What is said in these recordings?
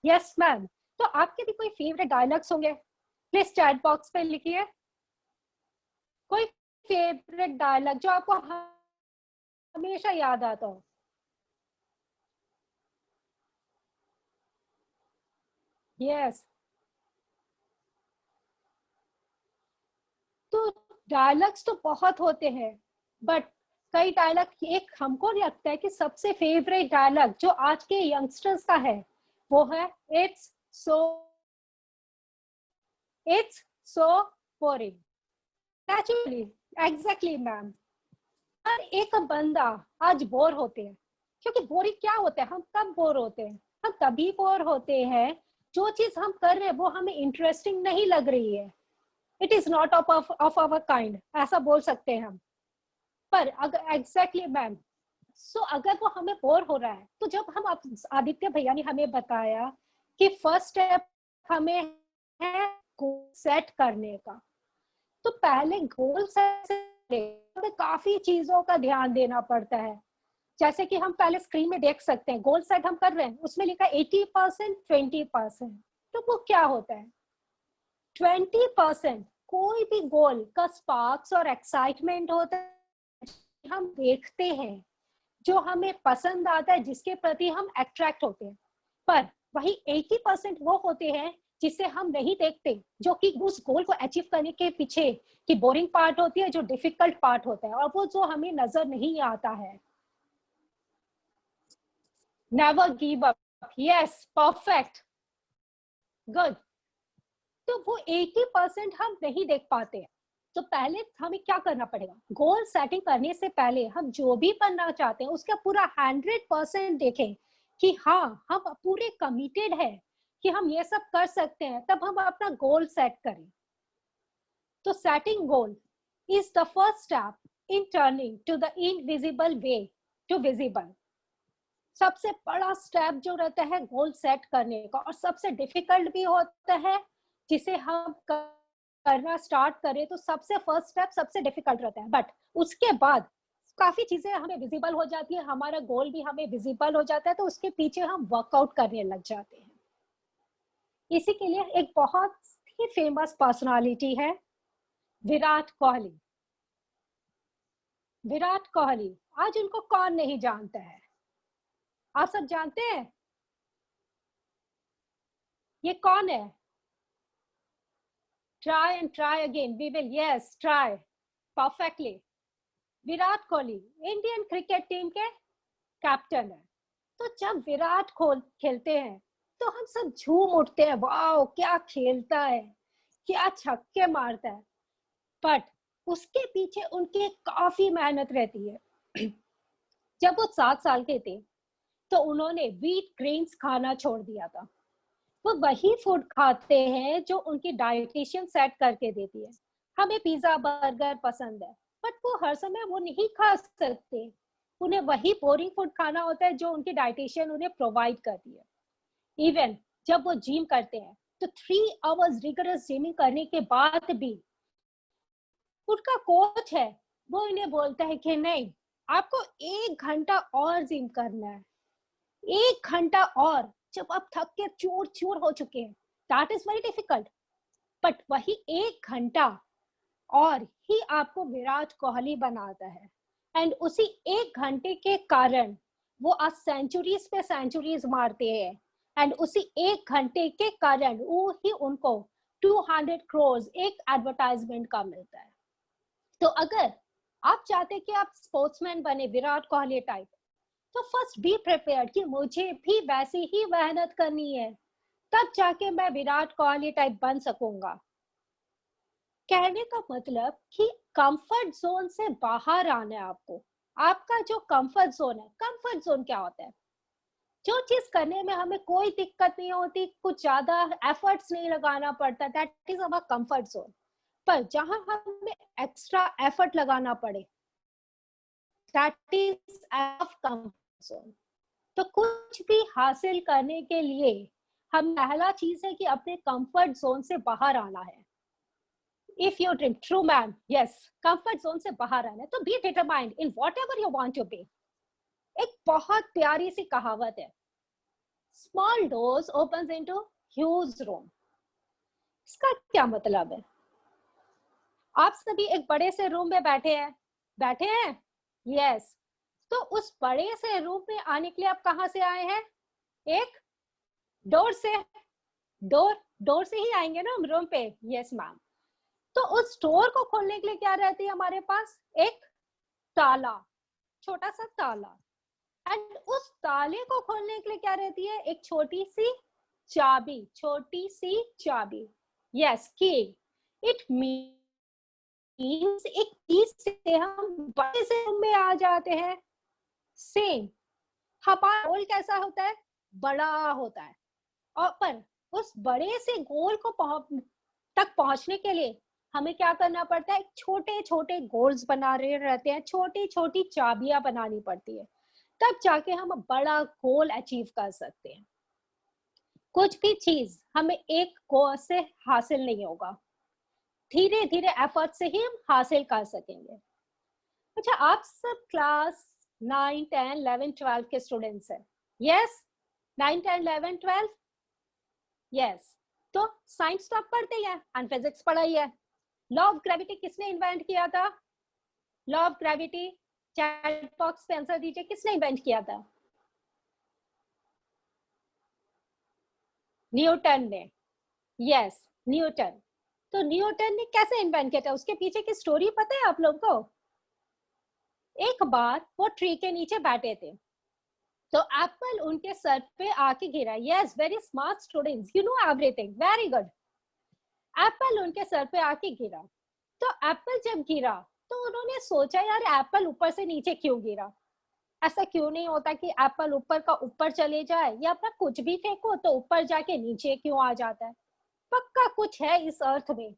Yes ma'am. तो आपके भी कोई फेवरेट डायलॉग्स होंगे, प्लीज चैट बॉक्स पे लिखिए। कोई फेवरेट डायलॉग जो आपको हमेशा याद आता हो। यस। तो डायलॉग्स तो बहुत होते हैं, बट कई डायलॉग, एक हमको लगता है कि सबसे फेवरेट डायलॉग जो आज के यंगस्टर्स का है वो है so it's so boring. Naturally, exactly ma'am. हर एक बंदा आज बोर होते हैं, क्योंकि बोरिंग क्या होता है, हम कब बोर होते हैं, हम तभी बोर होते हैं जो चीज हम कर रहे हैं वो हमें इंटरेस्टिंग नहीं लग रही है, it is not of our kind, ऐसा बोल सकते हैं हम। पर अगर एग्जैक्टली मैम, सो अगर वो हमें बोर हो रहा है, तो जब हम आदित्य भैया ने हमें बताया कि फर्स्ट स्टेप हमें है गोल सेट करने का, तो पहले गोल सेट में काफी चीजों का ध्यान देना पड़ता है। जैसे कि हम पहले स्क्रीन में देख सकते हैं, गोल सेट हम कर रहे हैं, उसमें लिखा 80% 20%। तो वो क्या होता है, 20% कोई भी गोल का स्पार्क्स और एक्साइटमेंट होता है, हम देखते हैं, जो हमें पसंद आता है, जिसके प्रति हम अट्रैक्ट होते हैं। पर वही 80% वो होते हैं जिसे हम नहीं देखते, जो कि उस गोल को अचीव करने के पीछे की बोरिंग पार्ट होती है, जो डिफिकल्ट पार्ट होता है, और वो जो हमें नजर नहीं आता है। Never give up, yes, perfect, good. तो वो 80% हम नहीं देख पाते हैं। तो पहले हमें क्या करना पड़ेगा, गोल सेटिंग करने से पहले हम जो भी बनना चाहते हैं उसका पूरा 100% देखें कि हाँ हम पूरे कमिटेड है कि हम ये सब कर सकते हैं, तब हम अपना गोल सेट करें। तो setting goal is the first step in turning to the invisible way to visible. सबसे बड़ा स्टेप जो रहता है गोल सेट करने का, और सबसे डिफिकल्ट भी होता है, जिसे हम करना स्टार्ट करें तो सबसे फर्स्ट स्टेप सबसे डिफिकल्ट रहता है, बट उसके बाद काफी चीजें हमें विजिबल हो जाती है, हमारा गोल भी हमें विजिबल हो जाता है, तो उसके पीछे हम वर्कआउट करने लग जाते हैं। इसी के लिए एक बहुत ही फेमस पर्सनालिटी है विराट कोहली। विराट कोहली, आज उनको कौन नहीं जानता है, आप सब जानते हैं ये कौन है। Try and try again. We will, yes, try perfectly. Virat Kohli Indian cricket team के कैप्टन है। तो जब विराट कोहली खेलते हैं तो हम सब झूम उठते हैं, वाओ क्या खेलता है, क्या छक्के मारता है। बट उसके पीछे उनकी काफी मेहनत रहती है। जब वो 7 साल के थे तो उन्होंने व्हीट ग्रेन्स खाना छोड़ दिया था। वो वही फूड खाते हैं जो उनकी डाइटिशियन सेट करके देती है। हमें पिज्जा बर्गर पसंद है, बट वो हर समय वो नहीं खा सकते, उन्हें वही बोरिंग फूड खाना होता है जो उनकी डाइटिशियन उन्हें प्रोवाइड करती है। इवन जब वो जिम करते हैं तो 3 आवर्स रिगरस जिमिंग करने के बाद भी उनका कोच है वो इन्हें बोलता है कि नहीं, आपको 1 घंटा और जिम करना है, 1 घंटा और। जब आप थक के चूर चूर हो चुके हैं, that is very difficult, but वही 1 घंटा और ही आपको विराट कोहली बनाता है। एंड उसी 1 घंटे के कारण वो आज सेंचुरीज पे सेंचुरीज मारते हैं, एंड उसी 1 घंटे के कारण वो ही उनको 200 करोड़ एक एडवर्टाइजमेंट का मिलता है। तो अगर आप चाहते कि आप स्पोर्ट्समैन बने विराट कोहली टाइप, तो फर्स्ट बी प्रिपेयर्ड कि मुझे भी वैसी ही मेहनत करनी है, तब जाके मैं विराट कोहली टाइप बन सकूंगा। कहने का मतलब कि कंफर्ट जोन से बाहर आना है आपको। आपका जो कंफर्ट जोन है, कंफर्ट जोन क्या होता है, जो चीज करने में हमें कोई दिक्कत नहीं होती, कुछ ज्यादा एफर्ट्स नहीं लगाना पड़ता, that is our comfort zone. पर जहां हमें एक्स्ट्रा एफर्ट लगाना पड़े, that is of comfort zone. तो कुछ भी हासिल करने के लिए हम पहला चीज है कि अपने कंफर्ट जोन से बाहर आना है। If you dream true man, yes, comfort zone से बाहर आना है, तो be determined in whatever you want to be. एक बहुत प्यारी सी कहावत है, small doors opens into huge room. इसका क्या मतलब है? आप सभी एक बड़े से रूम में बैठे हैं यस। तो उस बड़े से रूम में आने के लिए आप कहां से आए हैं? एक डोर से। डोर से ही आएंगे ना हम रूम पे। Yes ma'am. तो उस डोर को खोलने के लिए क्या रहती है हमारे पास? एक ताला, छोटा सा ताला। एंड उस ताले को खोलने के लिए क्या रहती है? एक छोटी सी चाबी, छोटी सी चाबी। यस, की। इट मीन्स एक चीज से हम बड़े से रूम में आ जाते हैं। सेम हमारा गोल कैसा होता है? बड़ा होता है। और पर उस बड़े से गोल को तक पहुंचने के लिए हमें क्या करना पड़ता है? छोटे छोटे गोल्स बना रहे रहते हैं, छोटी छोटी चाबियां बनानी पड़ती है, तब जाके हम बड़ा गोल अचीव कर सकते हैं। कुछ भी चीज हमें एक गोल से हासिल नहीं होगा, धीरे धीरे एफर्ट से ही हम हासिल कर सकेंगे। अच्छा, आप सब क्लास 9, 10, 11, 12 के स्टूडेंट्स हैं? यस, 9, 10, 11, 12। यस। तो साइंस तो आप पढ़ते ही हैं एंड फिजिक्स पढ़ा ही है। लॉ ऑफ ग्रेविटी किसने इन्वेंट किया था? Law of gravity chat box पे आंसर दीजिए, किसने इन्वेंट किया था? न्यूटन ने। Yes, Newton. तो न्यूटन ने कैसे इन्वेंट किया था? उसके पीछे की स्टोरी पता है आप लोग को? एक बार वो ट्री के नीचे बैठे थे, तो एप्पल उनके सर पे आके गिरा। Yes, very smart students, you know everything, very good. Apple उनके सर पे आके गिरा। तो एप्पल जब गिरा तो उन्होंने सोचा, यार एप्पल ऊपर से नीचे क्यों गिरा? ऐसा क्यों नहीं होता कि एप्पल ऊपर का ऊपर चले जाए, या अपना कुछ भी फेंको तो ऊपर जाके नीचे क्यों आ जाता है? पक्का कुछ है इस अर्थ में।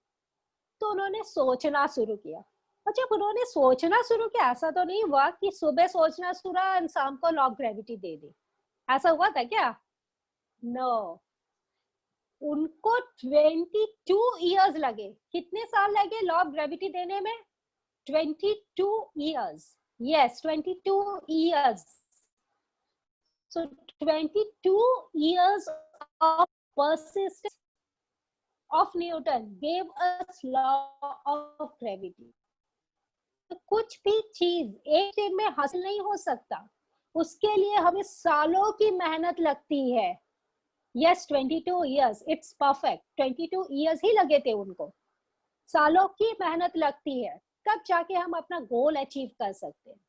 तो उन्होंने सोचना शुरू किया। और जब उन्होंने सोचना शुरू किया, ऐसा तो नहीं हुआ कि सुबह सोचना शुरू और शाम को लॉ ऑफ ग्रेविटी दे दी। ऐसा हुआ था क्या? नो। उनको 22 इयर्स लगे। कितने साल लगे लॉ ऑफ ग्रेविटी देने में? 22 years. Yes, 22 years. So 22 years of persistence of Newton gave us law of gravity. तो कुछ भी चीज एक दिन में हासिल नहीं हो सकता, उसके लिए हमें सालों की मेहनत लगती है। Yes, 22 years, it's perfect. 22 years ही लगे थे उनको, सालों की मेहनत लगती है, तब जाके हम अपना गोल अचीव कर सकते हैं।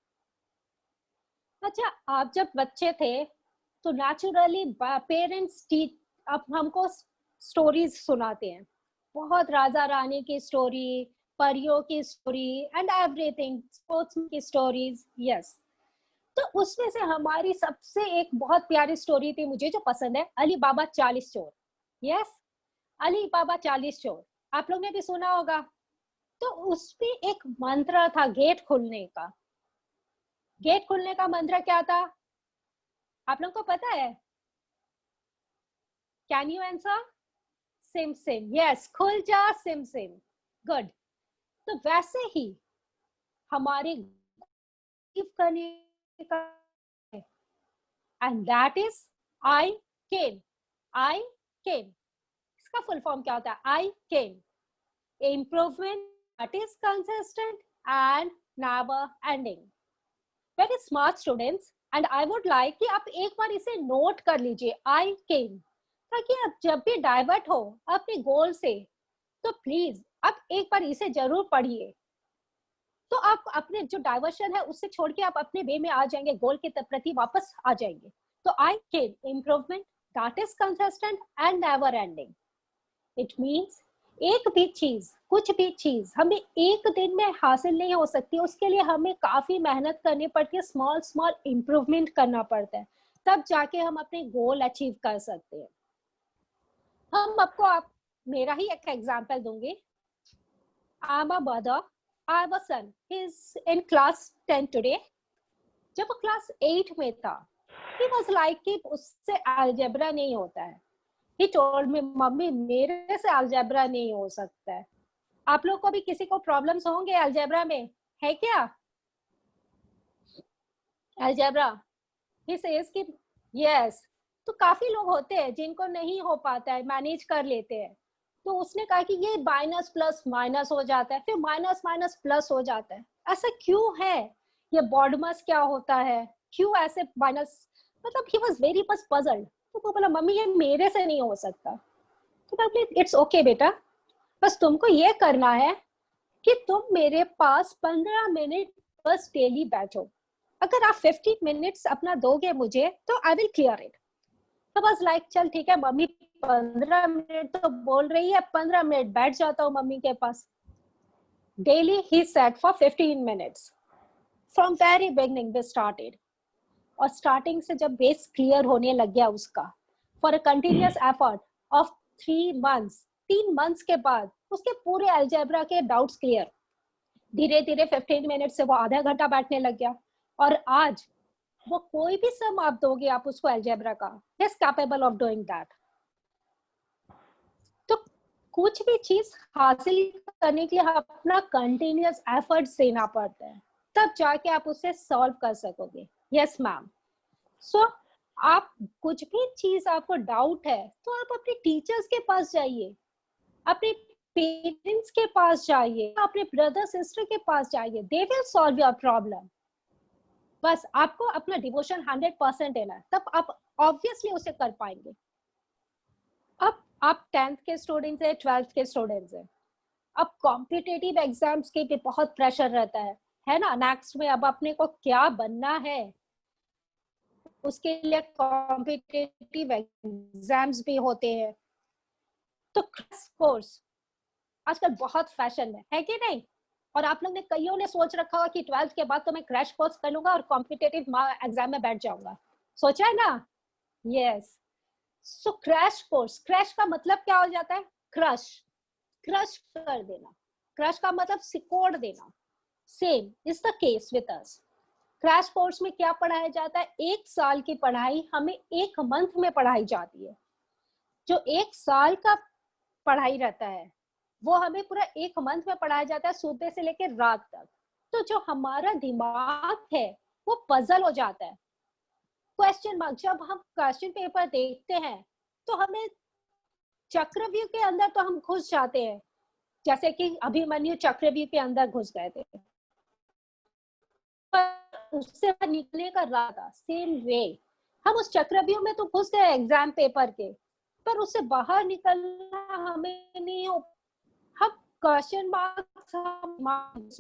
अच्छा, आप जब बच्चे थे तो नेचुरली पेरेंट्स अब हमको स्टोरीज सुनाते हैं, बहुत राजा रानी की स्टोरी, परियों की स्टोरी एंड एवरीथिंग, स्पोर्ट्स की स्टोरीज। यस। तो उसमें से हमारी सबसे एक बहुत प्यारी स्टोरी थी, मुझे जो पसंद है, अली बाबा 40 चोर। यस, अली बाबा 40 चोर, आप लोग ने भी सुना होगा। तो उसमें एक मंत्र था गेट खुलने का। गेट खुलने का मंत्र क्या था? आप लोग को पता है? Can you answer? SIM SIM. Yes, खुल जा सिम सिम। गुड। तो वैसे ही हमारे करने का, and that is I can. I can, इसका फुल फॉर्म क्या होता है? I can improvement that is consistent and never ending. Very smart students, and I would like कि आप एक बार इसे नोट कर लीजिए, आई कैन, ताकि आप जब भी डाइवर्ट हो अपने गोल से, तो प्लीज आप एक बार इसे जरूर पढ़िए। तो आप अपने जो डाइवर्शन है उससे छोड़ के आप अपने वे में आ जाएंगे, गोल के प्रति वापस आ जाएंगे। तो I can improvement that is consistent and never ending. It means एक भी चीज, कुछ भी चीज हमें एक दिन में हासिल नहीं हो सकती, उसके लिए हमें काफी मेहनत करनी पड़ती है, स्मॉल स्मॉल इम्प्रूवमेंट करना पड़ता है, तब जाके हम अपने गोल अचीव कर सकते हैं। हम आप मेरा ही एक एग्जांपल दूंगी। I am a mother, I have a son, he is in class 10 today. जब वो क्लास 8 में था, ही वाज लाइक कि उससे अलजेब्रा नहीं होता है। ही टोल्ड मी, मम्मी मेरे से अलजेब्रा नहीं हो सकता है। आप लोग को भी किसी को प्रॉब्लम्स होंगे अलजेब्रा में, है क्या? अलजेब्रा, ही सेज कि यस, तो काफी लोग होते हैं जिनको नहीं हो पाता है, मैनेज कर लेते हैं। तो उसने कहा कि ये माइनस प्लस माइनस हो जाता है, फिर माइनस माइनस प्लस हो जाता है, ऐसा क्यों है? ये बॉडमस क्या होता है, क्यों ऐसे माइनस? मतलब he was very much puzzled. तो वो बोला मम्मी ये मेरे से नहीं हो सकता। तो मैं बोली इट्स ओके बेटा, बस तुमको ये करना है कि तुम मेरे पास 15 मिनट बस डेली बैठो। अगर आप 15 मिनट्स अपना दोगे मुझे तो आई विल क्लियर इट। तो बस लाइक चल ठीक है मम्मी 15 मिनट तो बोल रही है, 15 मिनट बैठ जाता हूँ मम्मी के पास। डेली ही set for 15 minutes. From very beginning we started, और स्टार्टिंग से जब बेस क्लियर होने लग गया उसका, for a continuous effort of 3 months, 3 months के बाद उसके पूरे अलजेब्रा के डाउट्स क्लियर। धीरे धीरे 15 मिनट से वो आधा घंटा बैठने लग गया, और आज वो कोई भी सम आप दोगे आप उसको अलजेब्रा का, he is capable of doing that. तो कुछ भी चीज हासिल करने के लिए अपना कंटिन्यूअस एफर्ट्स देना पड़ता है, तब जाके आप उसे सॉल्व कर सकोगे। Yes ma'am. सो आप कुछ भी चीज आपको डाउट है तो आप अपने टीचर्स के पास जाइए, अपने पेरेंट्स के पास जाइए, अपने ब्रदर सिस्टर के पास जाइए, they will solve your problem. बस आपको अपना डिवोशन 100% देना है, तब आप ऑब्वियसली उसे कर पाएंगे। अब आप 10th के स्टूडेंट्स है, 12th के स्टूडेंट्स है, अब कॉम्पिटेटिव एग्जाम्स के भी बहुत प्रेशर रहता है ना। नेक्स्ट में अब अपने को क्या बनना है, उसके लिए कॉम्पिटेटिव एग्जाम्स भी होते हैं। तो कोर्स आजकल बहुत फैशन में है कि नहीं? और आप लोग ने कईयों ने सोच रखा होगा कि 12th के बाद तो मैं क्रैश कोर्स कर लूंगा और कॉम्पिटेटिव एग्जाम में बैठ जाऊंगा, सोचा है ना? यस। सो क्रैश कोर्स, क्रैश का मतलब क्या हो जाता है? क्रश, क्रश कर देना। क्रश का मतलब सिकोड़ देना। Same is the case with us. Crash course में क्या पढ़ाया जाता है? 1 साल की पढ़ाई हमें 1 मंथ में पढ़ाई जाती है। जो 1 साल का पढ़ाई रहता है वो हमें पूरा 1 मंथ में पढ़ाया जाता है, सुबह से लेकर रात तक। तो जो हमारा दिमाग है वो पजल हो जाता है। क्वेश्चन मार्क, जब हम क्वेश्चन पेपर देखते हैं तो हमें चक्रव्यूह के अंदर तो हम घुस जाते हैं, जैसे कि अभिमन्यु चक्रव्यूह के अंदर घुस गए थे, पर उससे निकलने का रास्ता सेम वे, हम उस चक्रव्यूह में तो घुस गए एग्जाम पेपर के, पर उससे बाहर निकलना हमें नहीं हो। हम क्वेश्चन मार्क्स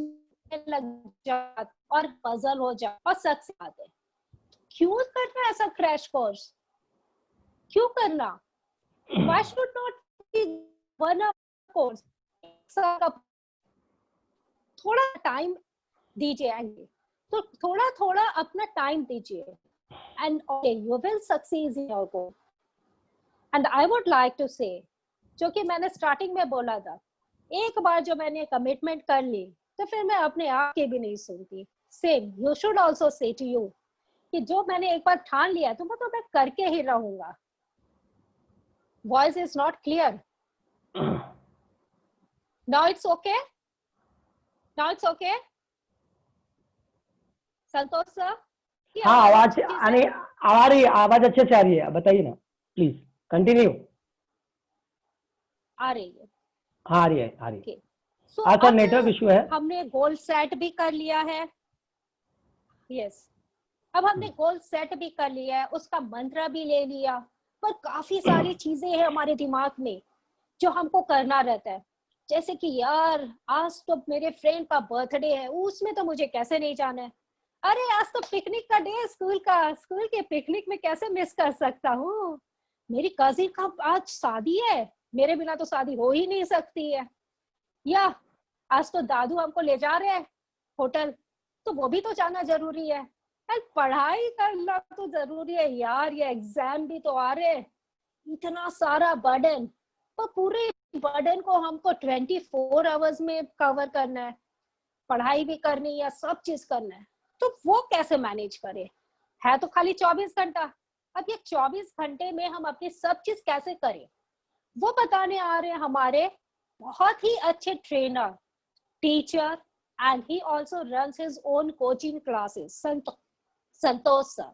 लग जाते और पजल हो जाते और सक्सेस आते। क्यों करना ऐसा क्रैश कोर्स? क्यों करना? Why should not be one course? थोड़ा टाइम दीजिए, तो थोड़ा थोड़ा अपना टाइम दीजिए, and okay, you will succeed in your goal. And I would like to say, जो कि मैंने स्टार्टिंग में बोला था, एक बार जो मैंने कमिटमेंट कर ली तो फिर मैं अपने आप के भी नहीं सुनती। Same you should also say to you कि जो मैंने एक बार ठान लिया तो वो तो मैं करके ही रहूंगा। Voice is not clear? Now it's okay? Now it's okay Santosh sir? हाँ आवाज आ रही है, आवाज अच्छे से आ रही है, बताइए ना प्लीज कंटिन्यू। आ रही है? हाँ आ रही है, आ रही है। So, हाँ सर नेटवर्क इशू है। हमने गोल सेट भी कर लिया है। यस, अब हमने गोल सेट भी कर लिया है, उसका मंत्र भी ले लिया, पर काफी सारी चीजें हैं हमारे दिमाग में जो हमको करना रहता है। जैसे कि यार आज तो मेरे फ्रेंड का बर्थडे है, उसमें तो मुझे कैसे नहीं जाना है। अरे आज तो पिकनिक का डे है स्कूल का, स्कूल के पिकनिक में कैसे मिस कर सकता हूँ। मेरी कजिन का आज शादी है, मेरे बिना तो शादी हो ही नहीं सकती है। या आज तो दादू हमको ले जा रहे हैं होटल, तो वो भी तो जाना जरूरी है। पढ़ाई करना तो जरूरी है यार, ये एग्जाम भी तो आ रहे हैं, इतना सारा बर्डन, और पूरे बर्डन को हमको 24 आवर्स में कवर करना है, पढ़ाई भी करनी है, सब चीज करना है। तो वो कैसे मैनेज करें? है तो खाली 24 घंटा। अब ये 24 घंटे में हम अपनी सब चीज कैसे करें, वो बताने आ रहे हैं हमारे बहुत ही अच्छे trainer, teacher, and he also runs his own coaching classes, Santosh sir.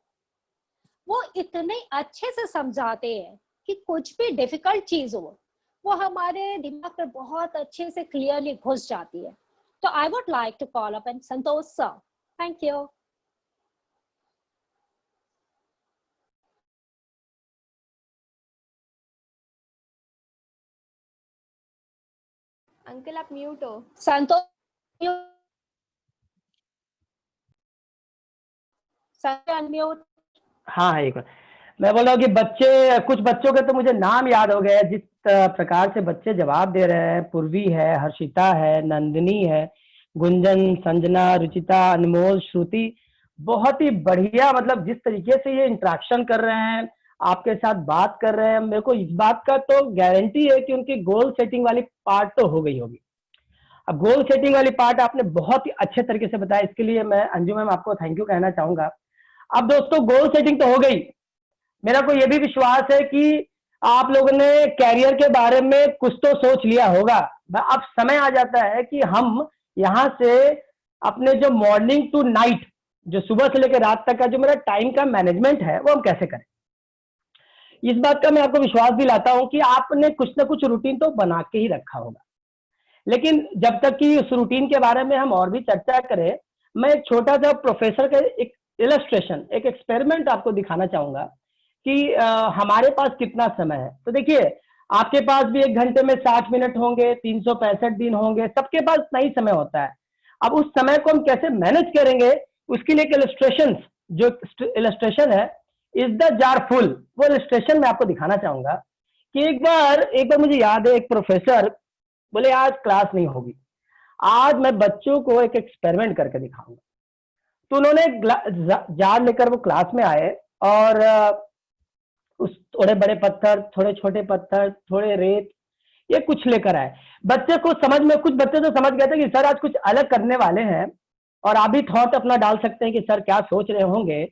वो इतने अच्छे से समझाते हैं कि कुछ भी डिफिकल्ट चीज हो वो हमारे दिमाग पर बहुत अच्छे से क्लियरली घुस जाती है. तो I would like to call up and Santosh sir. Thank you. Uncle आप म्यूट हो. संतोष अनम्यूट. हाँ एक बार मैं बोल रहा हूँ कि बच्चे, कुछ बच्चों के तो मुझे नाम याद हो गए जिस प्रकार से बच्चे जवाब दे रहे हैं. पूर्वी है, हर्षिता है, नंदिनी है, गुंजन, संजना, रुचिता, अनमोल, श्रुति, बहुत ही बढ़िया. मतलब जिस तरीके से ये इंटरेक्शन कर रहे हैं, आपके साथ बात कर रहे हैं, मेरे को इस बात का तो गारंटी है कि उनकी गोल सेटिंग वाली पार्ट तो हो गई होगी. अब गोल सेटिंग वाली पार्ट आपने बहुत ही अच्छे तरीके से बताया, इसके लिए मैं अंजू मैम आपको थैंक यू कहना चाहूंगा. अब दोस्तों गोल सेटिंग तो हो गई. मेरा को यह भी विश्वास है कि आप लोगों ने कैरियर के बारे में कुछ तो सोच लिया होगा. अब समय आ जाता है कि हम यहाँ से अपने जो मॉर्निंग टू नाइट, जो सुबह से लेकर रात तक का जो मेरा टाइम का मैनेजमेंट है वो हम कैसे करें. इस बात का मैं आपको विश्वास दिलाता हूं कि आपने कुछ ना कुछ रूटीन तो बना के ही रखा होगा. लेकिन जब तक कि उस रूटीन के बारे में हम और भी चर्चा करें, मैं एक छोटा सा प्रोफेसर का एक इलस्ट्रेशन, एक एक्सपेरिमेंट आपको दिखाना चाहूंगा कि हमारे पास कितना समय है. तो देखिए, आपके पास भी 1 घंटे में 60 मिनट होंगे, 365 दिन होंगे, सबके पास नहीं समय होता है. अब उस समय को हम कैसे मैनेज करेंगे, उसके लिए एक इलस्ट्रेशन, जो इलस्ट्रेशन है इज द जार फुल, वो इलस्ट्रेशन मैं आपको दिखाना चाहूंगा. कि एक बार मुझे याद है, एक प्रोफेसर बोले आज क्लास नहीं होगी, आज मैं बच्चों को एक एक्सपेरिमेंट करके दिखाऊंगा. तो उन्होंने जार लेकर वो क्लास में आए और उस थोड़े बड़े पत्थर, थोड़े छोटे पत्थर, थोड़े रेत, ये कुछ लेकर आए. बच्चे को समझ में, कुछ बच्चे तो समझ गए थे कि सर आज कुछ अलग करने वाले हैं, और आप भी थॉट अपना डाल सकते हैं कि सर क्या सोच रहे होंगे.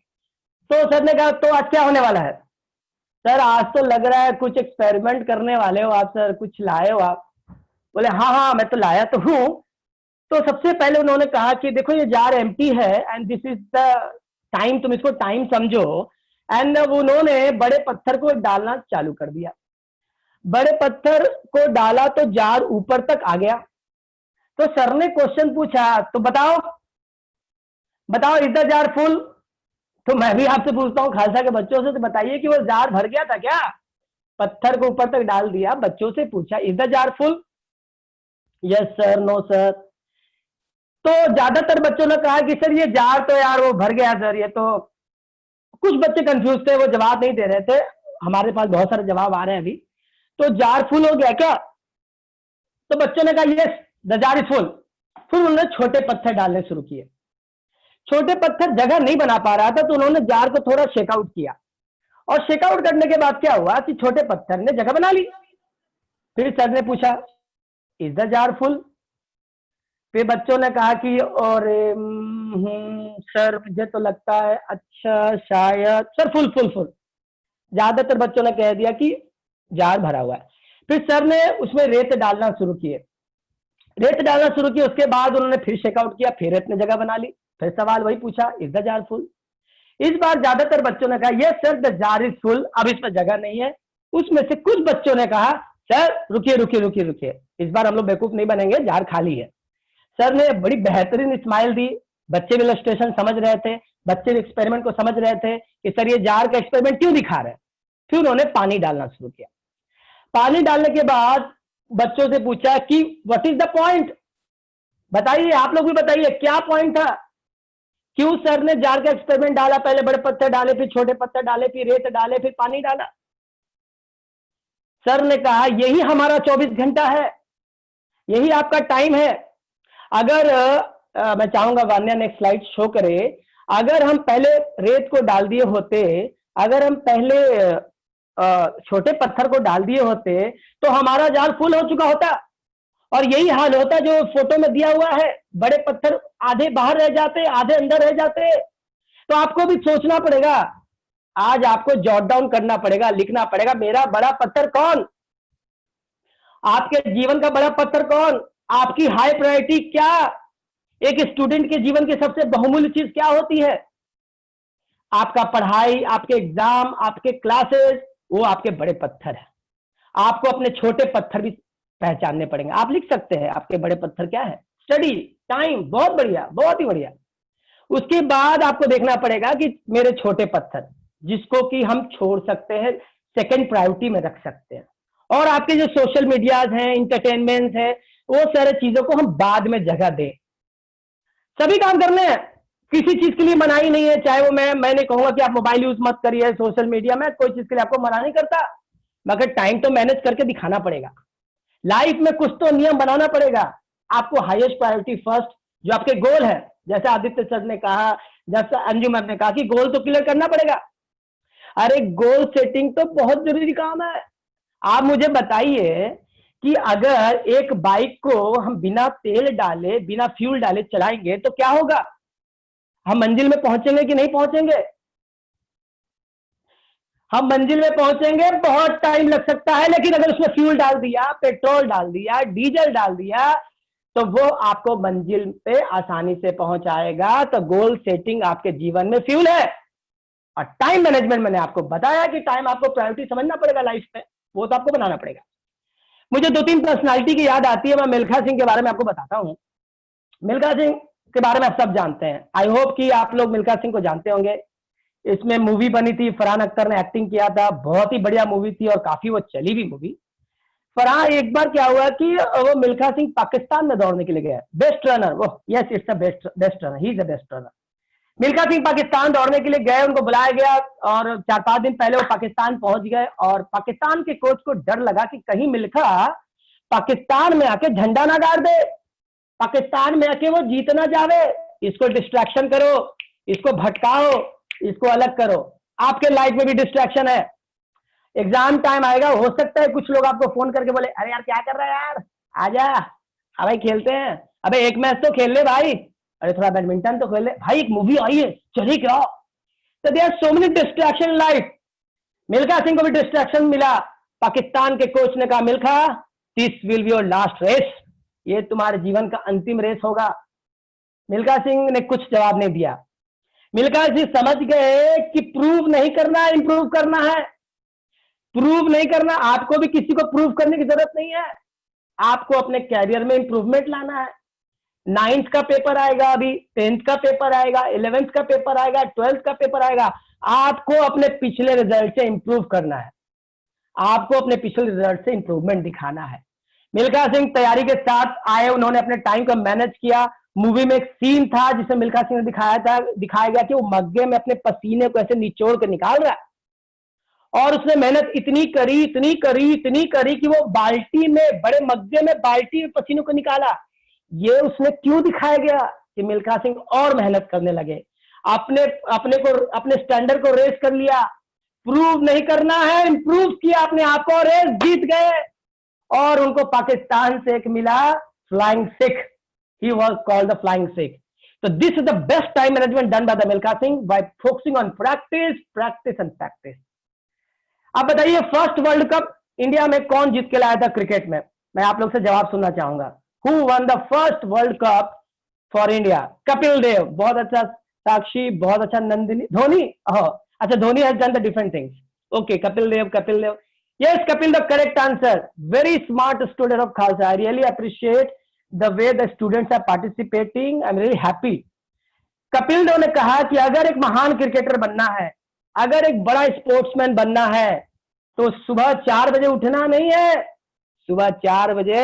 तो सर ने कहा तो आज क्या होने वाला है. सर आज तो लग रहा है कुछ एक्सपेरिमेंट करने वाले हो आप सर, कुछ लाए हो आप. बोले हाँ हाँ मैं तो लाया तो हूँ. तो सबसे पहले उन्होंने कहा कि देखो ये जार एम्प्टी है and this is the time, तुम इसको टाइम समझो. एंड उन्होंने बड़े पत्थर को डालना चालू कर दिया. बड़े पत्थर को डाला तो जार ऊपर तक आ गया. तो सर ने क्वेश्चन पूछा, तो बताओ बताओ इज द जार फुल. तो मैं भी आपसे पूछता हूँ खालसा के बच्चों से, तो बताइए कि वो जार भर गया था क्या. पत्थर को ऊपर तक डाल दिया, बच्चों से पूछा is the jar full. Yes sir, no sir. तो ज्यादातर बच्चों ने कहा कि सर ये जार तो यार वो भर गया सर, ये तो. कुछ बच्चे कंफ्यूज थे, वो जवाब नहीं दे रहे थे. हमारे पास बहुत सारे जवाब आ रहे हैं अभी. तो जार फुल हो गया क्या. तो बच्चों ने कहा yes the jar is full. फिर उन्होंने छोटे पत्थर डालने शुरू किए. छोटे पत्थर जगह नहीं बना पा रहा था, तो उन्होंने जार को थोड़ा शेकआउट किया. और शेकआउट करने के बाद क्या हुआ कि छोटे पत्थर ने जगह बना ली. फिर सर ने पूछा इज द जार फुल. फिर बच्चों ने कहा कि और सर मुझे तो लगता है, अच्छा शायद सर फुल फुल फुल. ज्यादातर बच्चों ने कह दिया कि जार भरा हुआ है. फिर सर ने उसमें रेत डालना शुरू किए. रेत डालना शुरू किया, उसके बाद उन्होंने फिर शेकआउट किया, फिर रेत ने जगह बना ली. फिर सवाल वही पूछा इज द जार फुल. इस बार ज्यादातर बच्चों ने कहा yes sir the jar is full, अब इसमें जगह नहीं है. उसमें से कुछ बच्चों ने कहा सर रुकिए रुकिए रुकिए रुकिए, इस बार हम लोग बेवकूफ नहीं बनेंगे, जार खाली है. सर ने बड़ी बेहतरीन स्माइल दी. बच्चे भी इलस्ट्रेशन समझ रहे थे, बच्चे भी एक्सपेरिमेंट को समझ रहे थे कि सर ये जार का एक्सपेरिमेंट क्यों दिखा रहे हैं. फिर उन्होंने पानी डालना शुरू किया. पानी डालने के बाद बच्चों से पूछा कि व्हाट इज द पॉइंट. बताइए, आप लोग भी बताइए क्या पॉइंट था. क्यों सर ने जार का एक्सपेरिमेंट डाला, पहले बड़े पत्थर डाले, फिर छोटे पत्थर डाले, फिर रेत डाले, फिर पानी डाला. सर ने कहा यही हमारा 24 घंटा है, यही आपका टाइम है. अगर मैं चाहूंगा वान्या नेक्स्ट स्लाइड शो करे. अगर हम पहले रेत को डाल दिए होते, अगर हम पहले छोटे पत्थर को डाल दिए होते, तो हमारा जाल फुल हो चुका होता. और यही हाल होता जो फोटो में दिया हुआ है. बड़े पत्थर आधे बाहर रह जाते, आधे अंदर रह जाते. तो आपको भी सोचना पड़ेगा, आज आपको जॉट डाउन करना पड़ेगा, लिखना पड़ेगा मेरा बड़ा पत्थर कौन, आपके जीवन का बड़ा पत्थर कौन, आपकी हाई प्रायोरिटी क्या, एक स्टूडेंट के जीवन की सबसे बहुमूल्य चीज क्या होती है. आपका पढ़ाई, आपके एग्जाम, आपके क्लासेस, वो आपके बड़े पत्थर है। आपको अपने छोटे पत्थर भी पहचानने पड़ेंगे। आप लिख सकते हैं आपके बड़े पत्थर क्या है। स्टडी, टाइम, बहुत बढ़िया, बहुत ही बढ़िया। उसके बाद आपको देखना पड़ेगा कि मेरे छोटे पत्थर, जिसको कि हम छोड़ सकते हैं, सेकंड प्रायोरिटी में रख सकते हैं, और आपके जो सोशल मीडियाज हैं, इंटरटेनमेंट है, वो सारे चीजों को हम बाद में जगह दें। सभी काम करने हैं, किसी चीज के लिए मनाही नहीं है। चाहे वो मैंने कहूंगा कि आप मोबाइल यूज मत करिए, सोशल मीडिया में, कोई चीज के लिए आपको मना नहीं करता, मगर टाइम तो मैनेज करके दिखाना पड़ेगा। लाइफ में कुछ तो नियम बनाना पड़ेगा। आपको हाईएस्ट प्रायोरिटी फर्स्ट, जो आपके गोल है, जैसे आदित्य सर ने कहा, जैसे अंजू मैम ने कहा कि गोल तो क्लियर करना पड़ेगा। अरे गोल सेटिंग तो बहुत जरूरी काम है। आप मुझे बताइए कि अगर एक बाइक को हम बिना तेल डाले, बिना फ्यूल डाले चलाएंगे तो क्या होगा? हम मंजिल में पहुंचेंगे कि नहीं पहुंचेंगे? हम मंजिल में पहुंचेंगे, बहुत टाइम लग सकता है, लेकिन अगर उसमें फ्यूल डाल दिया, पेट्रोल डाल दिया, डीजल डाल दिया, तो वो आपको मंजिल पे आसानी से पहुंचाएगा। तो गोल सेटिंग आपके जीवन में फ्यूल है। और टाइम मैनेजमेंट, मैंने आपको बताया कि टाइम आपको प्रायोरिटी समझना पड़ेगा लाइफ में, वो तो आपको बनाना पड़ेगा। मुझे 2-3 पर्सनालिटी की याद आती है। मैं मिल्खा सिंह के बारे में आपको बताता हूं। मिल्खा सिंह के बारे में आप सब जानते हैं। आई होप कि आप लोग मिल्खा सिंह को जानते होंगे। इसमें मूवी बनी थी, फरहान अख्तर ने एक्टिंग किया था, बहुत ही बढ़िया मूवी थी और काफी वो चली भी मूवी। फरहान, एक बार क्या हुआ कि वो मिल्खा सिंह पाकिस्तान में दौड़ने के लिए गया, बेस्ट रनर वो, yes it's a best runner, he is a best runner. Milkha Singh Pakistan दौड़ने के लिए गए, उनको बुलाया गया और 4-5 दिन पहले वो पाकिस्तान पहुंच गए। और पाकिस्तान के कोच को डर लगा कि कहीं मिल्खा पाकिस्तान में आके झंडा ना गाड़ दे, पाकिस्तान में आके वो जीत ना जावे। इसको डिस्ट्रैक्शन करो, इसको भटकाओ, इसको अलग करो। आपके लाइफ में भी डिस्ट्रैक्शन है। एग्जाम टाइम आएगा, हो सकता है कुछ लोग आपको फोन करके बोले, अरे यार क्या कर रहा है यार, आजा, हाँ भाई खेलते हैं, अबे एक मैच तो खेल ले भाई, अरे थोड़ा बैडमिंटन तो खेल ले भाई, एक मूवी आई है चलिए क्या। तो there are so many distraction life. Milkha Singh को भी डिस्ट्रैक्शन मिला। पाकिस्तान के कोच ने कहा, Milkha this will be your last race, ये तुम्हारे जीवन का अंतिम रेस होगा। मिल्खा सिंह ने कुछ जवाब नहीं दिया। मिल्खा सिंह समझ गए कि प्रूव नहीं करना है, इंप्रूव करना है। प्रूव नहीं करना, आपको भी किसी को प्रूव करने की जरूरत नहीं है। आपको अपने कैरियर में इंप्रूवमेंट लाना है। 9th का पेपर आएगा, अभी 10th का पेपर आएगा, 11th का पेपर आएगा, 12th का पेपर आएगा। आपको अपने पिछले रिजल्ट से इंप्रूव करना है। आपको अपने पिछले रिजल्ट से इंप्रूवमेंट दिखाना है। मिल्खा सिंह तैयारी के साथ आए, उन्होंने अपने टाइम को मैनेज किया। मूवी में एक सीन था जिसमें मिल्खा सिंह ने दिखाया गया कि वो मग्गे में अपने पसीने को ऐसे निचोड़ के निकाल रहा है। और उसने मेहनत इतनी करी कि वो बाल्टी में, बड़े मग्गे में बाल्टी में पसीनों को निकाला। ये उसने क्यों दिखाया गया कि मिल्खा सिंह और मेहनत करने लगे, अपने स्टैंडर्ड को रेस कर लिया। प्रूव नहीं करना है, इंप्रूव किया अपने आप को, रेस जीत गए। और उनको पाकिस्तान से एक मिला flying Sikh, he was called the flying Sikh. So this is the best time management done by the Milkha Singh by focusing on practice and practice. अब बताइए, फर्स्ट वर्ल्ड कप इंडिया में कौन जीत के लाया था क्रिकेट में? मैं आप लोग से जवाब सुनना चाहूंगा। Who won the first world cup for India? Kapil Dev, बहुत अच्छा। साक्षी, बहुत अच्छा। नंदिनी, धोनी, अच्छा Dhoni has done the different things. Okay, Kapil Dev. Yes, Kapil, the correct answer. Very smart student of Khalsa. I really appreciate the way the students are participating. I'm really happy. Kapil Dev ने कहा कि अगर एक महान क्रिकेटर बनना है, अगर एक बड़ा स्पोर्ट्समैन बनना है, तो सुबह 4 बजे उठना नहीं है। सुबह 4 बजे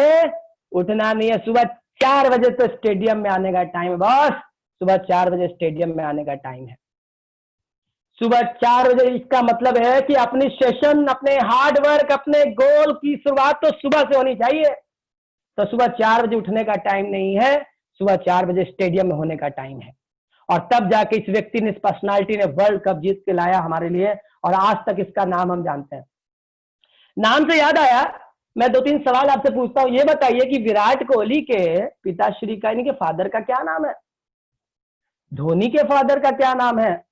उठना नहीं है। सुबह 4 बजे तो स्टेडियम में आने का टाइम है बॉस। सुबह 4 बजे स्टेडियम में आने का टाइम है। सुबह 4 बजे, इसका मतलब है कि अपनी सेशन, अपने हार्ड वर्क, अपने गोल की शुरुआत तो सुबह से होनी चाहिए। तो सुबह 4 बजे उठने का टाइम नहीं है, सुबह 4 बजे स्टेडियम में होने का टाइम है। और तब जाके इस व्यक्ति ने, इस पर्सनालिटी ने वर्ल्ड कप जीत के लाया हमारे लिए, और आज तक इसका नाम हम जानते हैं। नाम से याद आया, मैं 2-3 सवाल आपसे पूछता हूं। ये बताइए कि विराट कोहली के पिताश्री का, यानी के फादर का क्या नाम है? धोनी के फादर का क्या नाम है?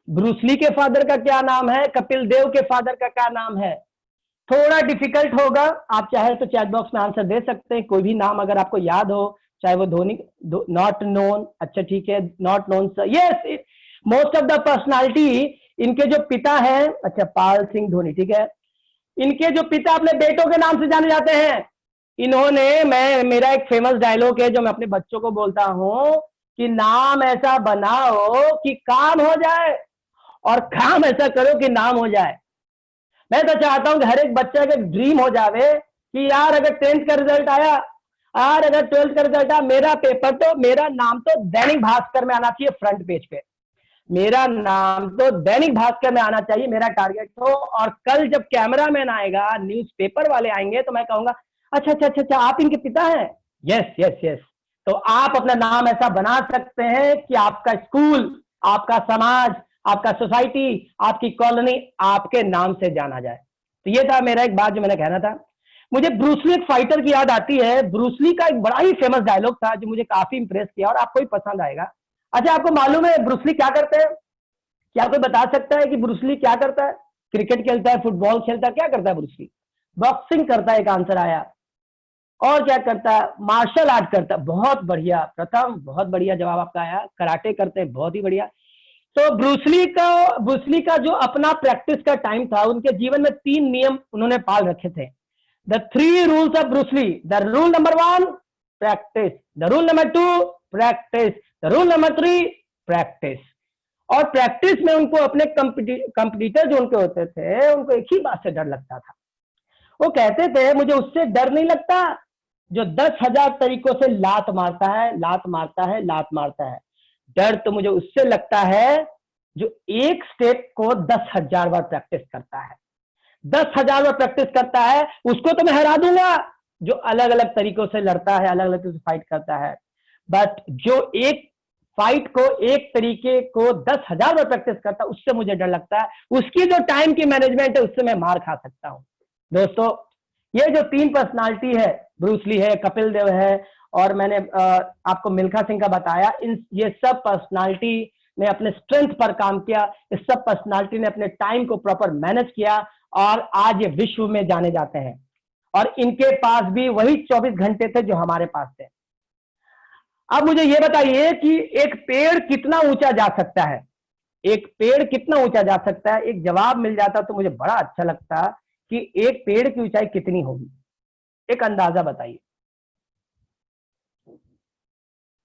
ब्रूसली के फादर का क्या नाम है? कपिल देव के फादर का क्या नाम है? थोड़ा डिफिकल्ट होगा, आप चाहे तो चैट बॉक्स में आंसर दे सकते हैं। कोई भी नाम अगर आपको याद हो, चाहे वो धोनी, नॉट नोन, अच्छा ठीक है, not known sir, yes, most of the personality, इनके जो पिता हैं, अच्छा पाल सिंह धोनी, ठीक है, इनके जो पिता अपने बेटों के नाम से जाने जाते हैं। इन्होंने, मेरा एक फेमस डायलॉग है जो मैं अपने बच्चों को बोलता हूं कि नाम ऐसा बनाओ कि काम हो जाए और काम ऐसा करो कि नाम हो जाए। मैं तो चाहता हूं कि हर एक बच्चे का ड्रीम हो जावे कि यार अगर 10th का रिजल्ट आया, यार अगर 12th का रिजल्ट आया, मेरा पेपर तो, मेरा नाम तो दैनिक भास्कर में आना चाहिए, फ्रंट पेज पे मेरा नाम तो दैनिक भास्कर में आना चाहिए, मेरा टारगेट हो। और कल जब कैमरामैन आएगा, न्यूज़पेपर वाले आएंगे, तो मैं कहूंगा अच्छा अच्छा अच्छा अच्छा आप इनके पिता हैं, यस यस यस। तो आप अपना नाम ऐसा बना सकते हैं कि आपका स्कूल, आपका समाज, आपका सोसाइटी, आपकी कॉलोनी आपके नाम से जाना जाए। तो ये था मेरा एक बात जो मैंने कहना था। मुझे ब्रूसली एक फाइटर की याद आती है। ब्रूसली का एक बड़ा ही फेमस डायलॉग था जो मुझे काफी इंप्रेस किया और आपको भी पसंद आएगा। अच्छा, आपको मालूम है ब्रूसली क्या करते हैं? क्या कोई बता सकता है कि ब्रूसली क्या करता है? क्रिकेट खेलता है, फुटबॉल खेलता है, क्या करता है ब्रूसली? बॉक्सिंग करता है, एक आंसर आया। और क्या करता है? मार्शल आर्ट करता है। बहुत बढ़िया प्रथम, बहुत बढ़िया जवाब आपका आया। कराटे करते हैं, बहुत ही बढ़िया। तो ब्रूसली का जो अपना प्रैक्टिस का टाइम था, उनके जीवन में 3 नियम उन्होंने पाल रखे थे। The 3 rules of Bruce Lee. The rule number 1 practice, the rule number 2 practice, the rule number 3 practice. और प्रैक्टिस में उनको अपने कंपटीटर जो उनके होते थे, उनको एक ही बात से डर लगता था। वो कहते थे मुझे उससे डर नहीं लगता जो 10,000 तरीकों से लात मारता है, लात मारता है, लात मारता है। डर तो मुझे उससे लगता है जो एक स्टेप को 10,000 बार प्रैक्टिस करता है। 10,000 बार प्रैक्टिस करता है, उसको तो मैं हरा दूंगा जो अलग अलग तरीकों से लड़ता है, अलग अलग तरीके से फाइट करता है। बट जो एक फाइट को, एक तरीके को 10,000 बार प्रैक्टिस करता है, उससे मुझे डर लगता है। उसकी जो टाइम की मैनेजमेंट है, उससे मैं मार खा सकता हूं। दोस्तों, ये जो 3 पर्सनालिटी है, ब्रूसली है, कपिल देव है, और मैंने आपको मिल्खा सिंह का बताया, ये सब पर्सनालिटी ने अपने स्ट्रेंथ पर काम किया। इस सब पर्सनालिटी ने अपने टाइम को प्रॉपर मैनेज किया और आज ये विश्व में जाने जाते हैं। और इनके पास भी वही 24 घंटे थे जो हमारे पास थे। अब मुझे ये बताइए कि एक पेड़ कितना ऊंचा जा सकता है? एक पेड़ कितना ऊंचा जा सकता है? एक जवाब मिल जाता तो मुझे बड़ा अच्छा लगता कि एक पेड़ की ऊंचाई कितनी होगी। एक अंदाजा बताइए।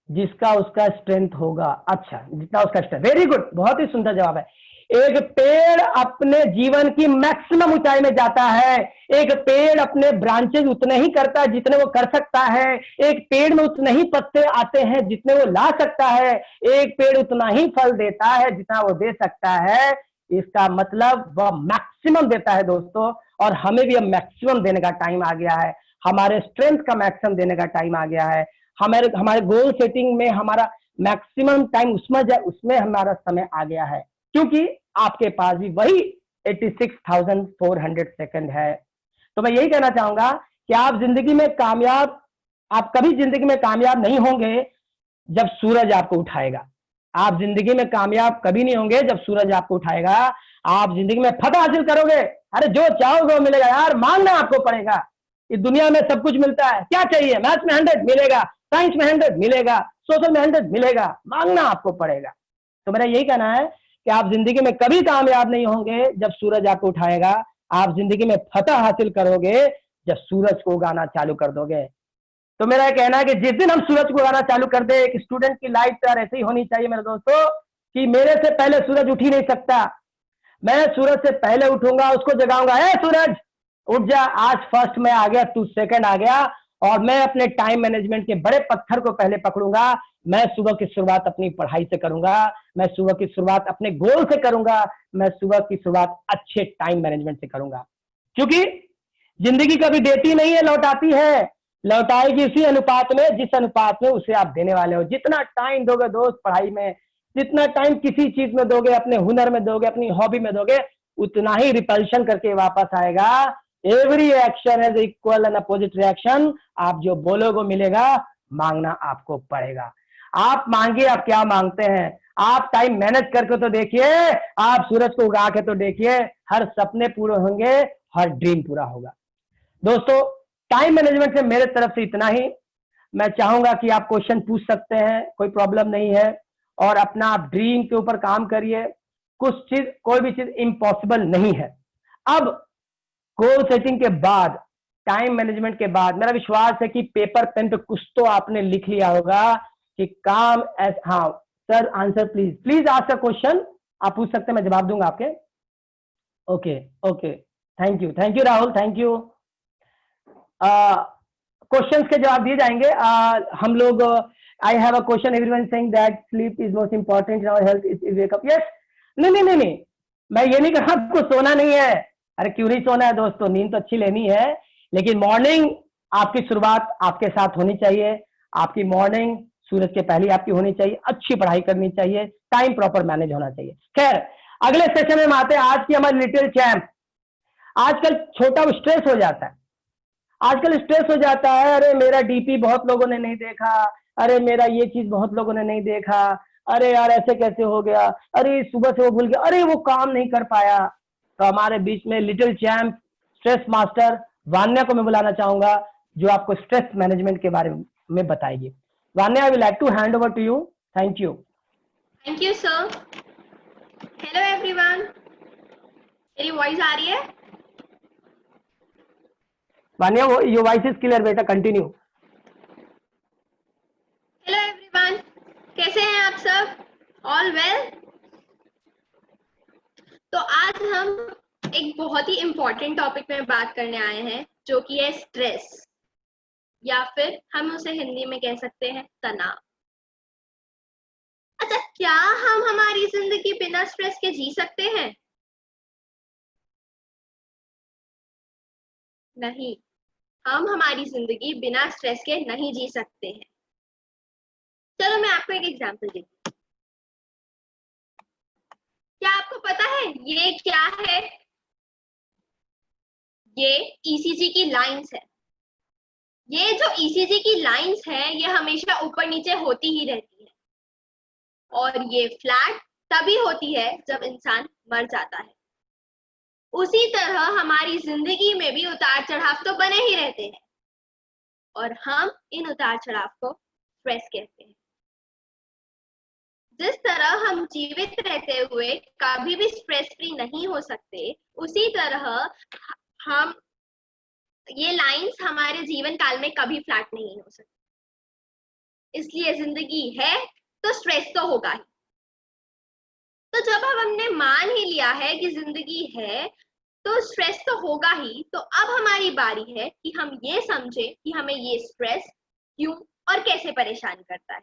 जिसका उसका स्ट्रेंथ होगा। अच्छा, जितना उसका स्ट्रेंथ। वेरी गुड, बहुत ही सुंदर जवाब है। एक पेड़ अपने जीवन की मैक्सिमम ऊंचाई में जाता है। एक पेड़ अपने ब्रांचेज उतने ही करता है जितने वो कर सकता है। एक पेड़ में उतने ही पत्ते आते हैं जितने वो ला सकता है। एक पेड़ उतना ही फल देता है जितना वो दे सकता है। इसका मतलब वह मैक्सिमम देता है दोस्तों। और हमें भी अब मैक्सिमम देने का टाइम आ गया है। हमारे स्ट्रेंथ का मैक्सिमम देने का टाइम आ गया है। हमारे हमारे गोल सेटिंग में हमारा मैक्सिमम टाइम उसमें हमारा समय आ गया है, क्योंकि आपके पास भी वही 86,400 सेकंड है। तो मैं यही कहना चाहूंगा कि आप कभी जिंदगी में कामयाब नहीं होंगे जब सूरज आपको उठाएगा। आप जिंदगी में कामयाब कभी नहीं होंगे जब सूरज आपको उठाएगा। आप जिंदगी में फतह हासिल करोगे, अरे जो चाहोगे वो मिलेगा यार, मांगना आपको पड़ेगा। इस दुनिया में सब कुछ मिलता है, क्या चाहिए? मैथ्स में 100 मिलेगा, साइंस में 100 मिलेगा, सोशल में 100 मिलेगा, मांगना आपको पड़ेगा। तो मेरा यही कहना है कि आप जिंदगी में कभी कामयाब नहीं होंगे जब सूरज आपको उठाएगा। आप जिंदगी में फतह हासिल करोगे जब सूरज को उगाना चालू कर दोगे। तो मेरा कहना है कि जिस दिन हम सूरज को उगाना चालू कर दे, एक स्टूडेंट की लाइफ तो ऐसे ही होनी चाहिए मेरे दोस्तों कि मेरे से पहले सूरज उठ ही नहीं सकता, मैं सूरज से पहले उठूंगा, उसको जगाऊंगा, ए सूरज उठ जा, आज फर्स्ट में आ गया, तू सेकंड आ गया। और मैं अपने टाइम मैनेजमेंट के बड़े पत्थर को पहले पकड़ूंगा। मैं सुबह की शुरुआत अपनी पढ़ाई से करूंगा, मैं सुबह की शुरुआत अपने गोल से करूंगा, मैं सुबह की शुरुआत अच्छे टाइम मैनेजमेंट से करूंगा। क्योंकि जिंदगी कभी देती नहीं है, लौटाती है। लौटाएगी उसी अनुपात में जिस अनुपात में उसे आप देने वाले हो। जितना टाइम दोगे दोस्त पढ़ाई में, जितना टाइम किसी चीज में दोगे, अपने हुनर में दोगे, अपनी हॉबी में दोगे, उतना ही रिपल्शन करके वापस आएगा। Every action is equal and opposite reaction. आप जो बोलोगे मिलेगा, मांगना आपको पड़ेगा। आप मांगिए, आप क्या मांगते हैं। आप टाइम मैनेज करके तो देखिए, आप सूरज को उगा के तो देखिए, हर सपने पूरे होंगे, हर ड्रीम पूरा होगा। दोस्तों, टाइम मैनेजमेंट से मेरे तरफ से इतना ही। मैं चाहूंगा कि आप क्वेश्चन पूछ सकते हैं, कोई प्रॉब्लम नहीं है। और अपना ड्रीम के ऊपर काम करिए। कोई भी चीज इम्पॉसिबल नहीं है। अब गोल सेटिंग के बाद, टाइम मैनेजमेंट के बाद, मेरा विश्वास है कि पेपर पेन पे कुछ तो आपने लिख लिया होगा कि काम हाँ sir, answer please, please ask a question, आप पूछ सकते हैं, मैं जवाब दूंगा आपके। Okay okay, thank you Rahul, thank you. Questions के जवाब दिए जाएंगे। हम लोग, I have a question, everyone saying that sleep is most important in our health, is wake up. Yes, नहीं, मैं ये नहीं कहा आपको सोना नहीं है। अरे क्यों नहीं सोना है दोस्तों, नींद तो अच्छी लेनी है, लेकिन मॉर्निंग आपकी शुरुआत आपके साथ होनी चाहिए। आपकी मॉर्निंग सूरज के पहले आपकी होनी चाहिए, अच्छी पढ़ाई करनी चाहिए, टाइम प्रॉपर मैनेज होना चाहिए। खैर, अगले सेशन में हम आते हैं। आज की हमारी लिटिल चैंप, आजकल छोटा स्ट्रेस हो जाता है, आजकल स्ट्रेस हो जाता है, अरे मेरा डीपी बहुत लोगों ने नहीं देखा, अरे मेरा ये चीज बहुत लोगों ने नहीं देखा, अरे यार ऐसे कैसे हो गया, अरे सुबह से वो भूल गया, अरे वो काम नहीं कर पाया। तो हमारे बीच में little champ, stress master Vanya को मैं बुलाना चाहूंगा, जो आपको स्ट्रेस मैनेजमेंट के बारे में बताएगी। Vanya, I will like to hand over to you. Thank you. Thank you sir. Hello everyone, मेरी वॉइस आ रही है? Vanya, your voice is clear बेटा, कंटिन्यू। हेलो एवरीवन, कैसे हैं आप सब? All well? तो आज हम एक बहुत ही इम्पोर्टेंट टॉपिक में बात करने आए हैं, जो कि है स्ट्रेस, या फिर हम उसे हिंदी में कह सकते हैं तनाव। अच्छा, क्या हम हमारी जिंदगी बिना स्ट्रेस के जी सकते हैं? नहीं, हम हमारी जिंदगी बिना स्ट्रेस के नहीं जी सकते हैं। चलो मैं आपको एक एग्जांपल देती हूँ। क्या आपको पता है ये क्या है? ये ईसीजी की लाइंस है। ये जो ईसीजी की लाइंस है, ये हमेशा ऊपर नीचे होती ही रहती है, और ये फ्लैट तभी होती है जब इंसान मर जाता है। उसी तरह हमारी जिंदगी में भी उतार चढ़ाव तो बने ही रहते हैं, और हम इन उतार चढ़ाव को स्ट्रेस कहते हैं। जिस तरह हम जीवित रहते हुए कभी भी स्ट्रेस फ्री नहीं हो सकते, उसी तरह हम, ये लाइंस हमारे जीवन काल में कभी फ्लैट नहीं हो सकती। इसलिए जिंदगी है तो स्ट्रेस तो होगा ही। तो जब अब हमने मान ही लिया है कि जिंदगी है तो स्ट्रेस तो होगा ही, तो अब हमारी बारी है कि हम ये समझे कि हमें ये स्ट्रेस क्यों और कैसे परेशान करता है।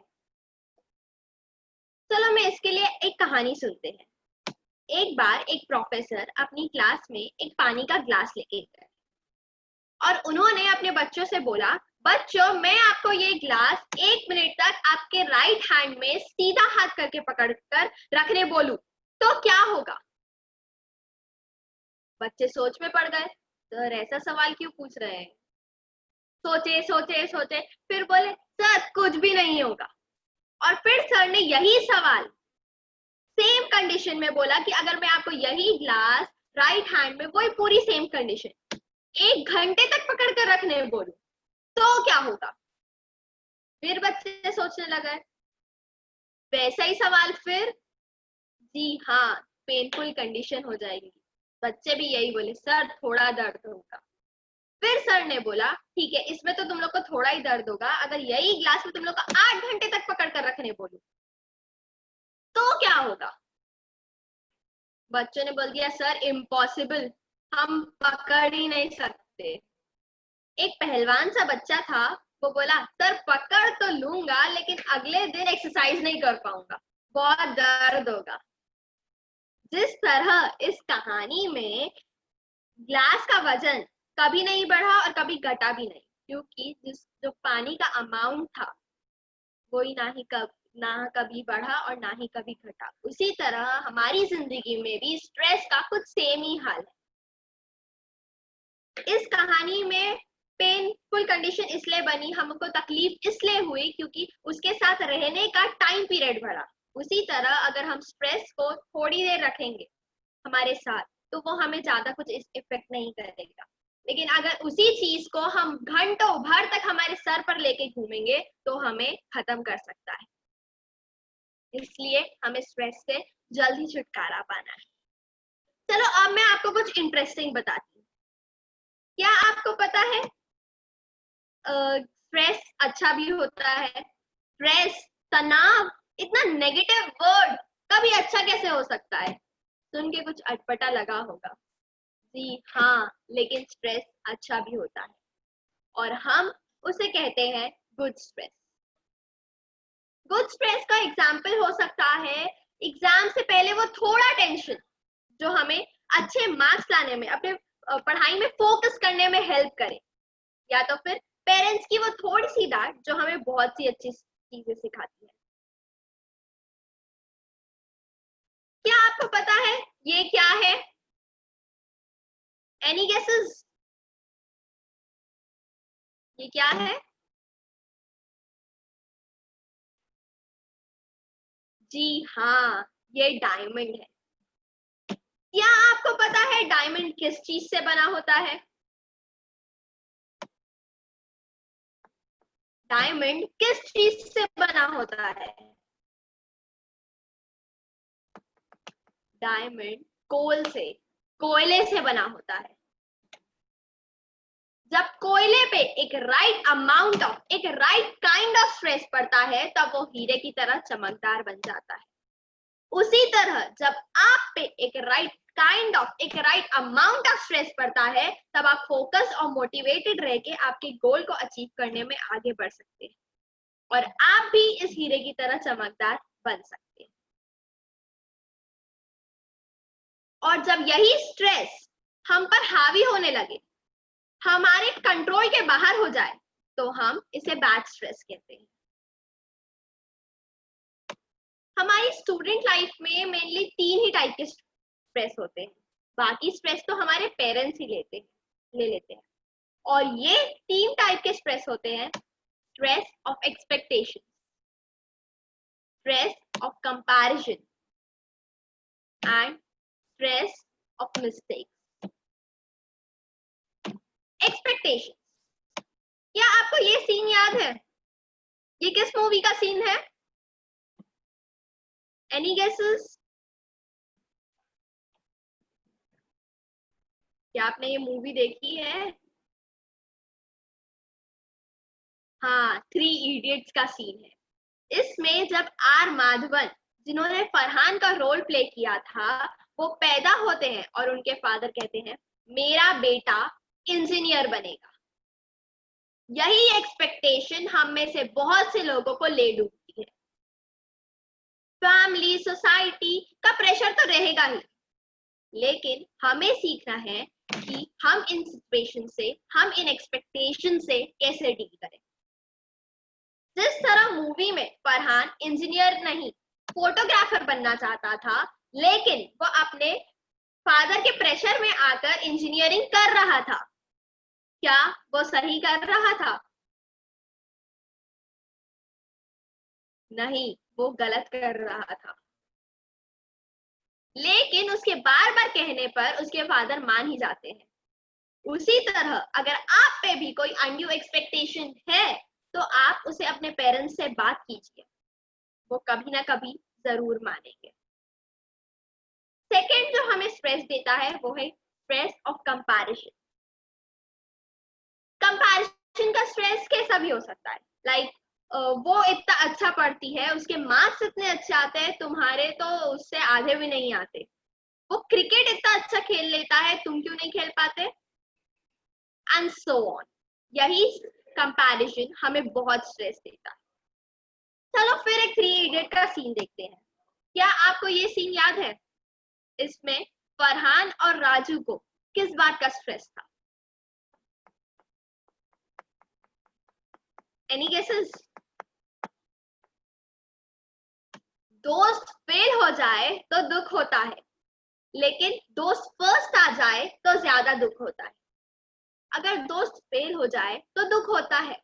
चलो मैं इसके लिए एक कहानी सुनते हैं। एक बार एक प्रोफेसर अपनी क्लास में एक पानी का ग्लास लेके गए, और उन्होंने अपने बच्चों से बोला, बच्चों मैं आपको ये ग्लास 1 मिनट तक आपके राइट हैंड में सीधा हाथ करके पकड़कर रखने बोलूं तो क्या होगा? बच्चे सोच में पड़ गए, सर ऐसा सवाल क्यों पूछ रहे हैं? सोचे सोचे सोचे, फिर बोले, सर कुछ भी नहीं होगा। और फिर सर ने यही सवाल सेम कंडीशन में बोला कि अगर मैं आपको यही ग्लास राइट हैंड में, वही पूरी सेम कंडीशन, 1 घंटे तक पकड़ कर रखने बोलूं तो क्या होगा? फिर बच्चे सोचने लगे, वैसा ही सवाल फिर, जी हाँ पेनफुल कंडीशन हो जाएगी। बच्चे भी यही बोले, सर थोड़ा दर्द होगा। फिर सर ने बोला, ठीक है इसमें तो तुम लोग को थोड़ा ही दर्द होगा, अगर यही ग्लास में तुम लोग को 8 घंटे तक पकड़ कर रखने बोलूं तो क्या होगा? बच्चों ने बोल दिया, सर इम्पॉसिबल, हम पकड़ ही नहीं सकते। एक पहलवान सा बच्चा था, वो बोला, सर पकड़ तो लूंगा लेकिन अगले दिन एक्सरसाइज नहीं कर पाऊंगा, बहुत दर्द होगा। जिस तरह इस कहानी में ग्लास का वजन कभी नहीं बढ़ा और कभी घटा भी नहीं, क्योंकि जो पानी का अमाउंट था वो ही ना कभी बढ़ा और ना ही कभी घटा। उसी तरह हमारी जिंदगी में भी स्ट्रेस का कुछ सेम ही हाल है। इस कहानी में पेनफुल कंडीशन इसलिए बनी, हमको तकलीफ इसलिए हुई क्योंकि उसके साथ रहने का टाइम पीरियड बढ़ा। उसी तरह अगर हम स्ट्रेस को थोड़ी देर रखेंगे हमारे साथ तो वो हमें ज्यादा कुछ इफेक्ट नहीं करेगा, लेकिन अगर उसी चीज को हम घंटों भर तक हमारे सर पर लेके घूमेंगे तो हमें खत्म कर सकता है। इसलिए हमें स्ट्रेस से जल्दी छुटकारा पाना है। चलो अब मैं आपको कुछ इंटरेस्टिंग बताती हूँ। क्या आपको पता है स्ट्रेस अच्छा भी होता है? स्ट्रेस, तनाव, इतना नेगेटिव वर्ड कभी अच्छा कैसे हो सकता है? सुन के कुछ अटपटा लगा होगा। जी हाँ, लेकिन स्ट्रेस अच्छा भी होता है और हम उसे कहते हैं गुड स्ट्रेस। गुड स्ट्रेस का एग्जाम्पल हो सकता है एग्जाम से पहले वो थोड़ा टेंशन जो हमें अच्छे मार्क्स लाने में, अपने पढ़ाई में फोकस करने में हेल्प करे, या तो फिर पेरेंट्स की वो थोड़ी सी डांट जो हमें बहुत सी अच्छी चीजें सिखाती है। क्या आपको पता है ये क्या है? Any guesses? ये क्या है? जी हाँ, ये डायमंड है। क्या आपको पता है डायमंड किस चीज से बना होता है? डायमंड किस चीज से बना होता है? डायमंड कोयले से बना होता है। जब कोयले पे एक राइट काइंड ऑफ स्ट्रेस पड़ता है तब वो हीरे की तरह चमकदार बन जाता है। उसी तरह जब आप पे एक राइट अमाउंट ऑफ स्ट्रेस पड़ता है तब आप फोकस और मोटिवेटेड रह के आपके गोल को अचीव करने में आगे बढ़ सकते हैं और आप भी इस हीरे की तरह चमकदार बन सकते हैं। और जब यही स्ट्रेस हम पर हावी होने लगे, हमारे कंट्रोल के बाहर हो जाए, तो हम इसे बैड स्ट्रेस कहते हैं। हमारी स्टूडेंट लाइफ में मेनली 3 ही टाइप के स्ट्रेस होते हैं। बाकी स्ट्रेस तो हमारे पेरेंट्स ही ले लेते हैं। और ये 3 टाइप के स्ट्रेस होते हैं: stress of expectation, stress of comparison and stress of mistake. Expectation, क्या आपको ये सीन याद है? ये किस मूवी का सीन है? Any guesses? क्या आपने ये मूवी देखी है? हाँ, 3 इडियट्स का सीन है। इसमें जब आर माधवन, जिन्होंने फरहान का रोल प्ले किया था, वो पैदा होते हैं और उनके फादर कहते हैं मेरा बेटा इंजीनियर बनेगा। यही एक्सपेक्टेशन हम में से बहुत से लोगों को ले डूबती है। फैमिली, सोसाइटी का प्रेशर तो रहेगा ही, लेकिन हमें सीखना है कि हम इन सिचुएशन से, हम इन एक्सपेक्टेशन से कैसे डील करें। जिस तरह मूवी में फरहान इंजीनियर नहीं फोटोग्राफर बनना चाहता था, लेकिन वो अपने फादर के प्रेशर में आकर इंजीनियरिंग कर रहा था, क्या वो सही कर रहा था? नहीं, वो गलत कर रहा था। लेकिन उसके बार बार कहने पर उसके फादर मान ही जाते हैं। उसी तरह अगर आप पे भी कोई अनड्यू एक्सपेक्टेशन है तो आप उसे अपने पेरेंट्स से बात कीजिए, वो कभी ना कभी जरूर मानेंगे। सेकेंड जो हमें स्ट्रेस देता है वो है स्ट्रेस ऑफ कंपैरिजन। कंपैरिजन का स्ट्रेस कैसा भी हो सकता है, लाइक वो इतना अच्छा पढ़ती है, उसके मार्क्स इतने अच्छे आते हैं, तुम्हारे तो उससे आधे भी नहीं आते। वो क्रिकेट इतना अच्छा खेल लेता है, तुम क्यों नहीं खेल पाते, एंड सो ऑन। यही कंपैरिजन हमें बहुत स्ट्रेस देता है। चलो फिर एक 3 इडियट का सीन देखते हैं। क्या आपको ये सीन याद है? इसमें फरहान और राजू को किस बात का स्ट्रेस था? Any guesses? दोस्त फेल हो जाए तो दुख होता है, लेकिन दोस्त फर्स्ट आ जाए तो ज्यादा दुख होता है। अगर दोस्त फेल हो जाए तो दुख होता है,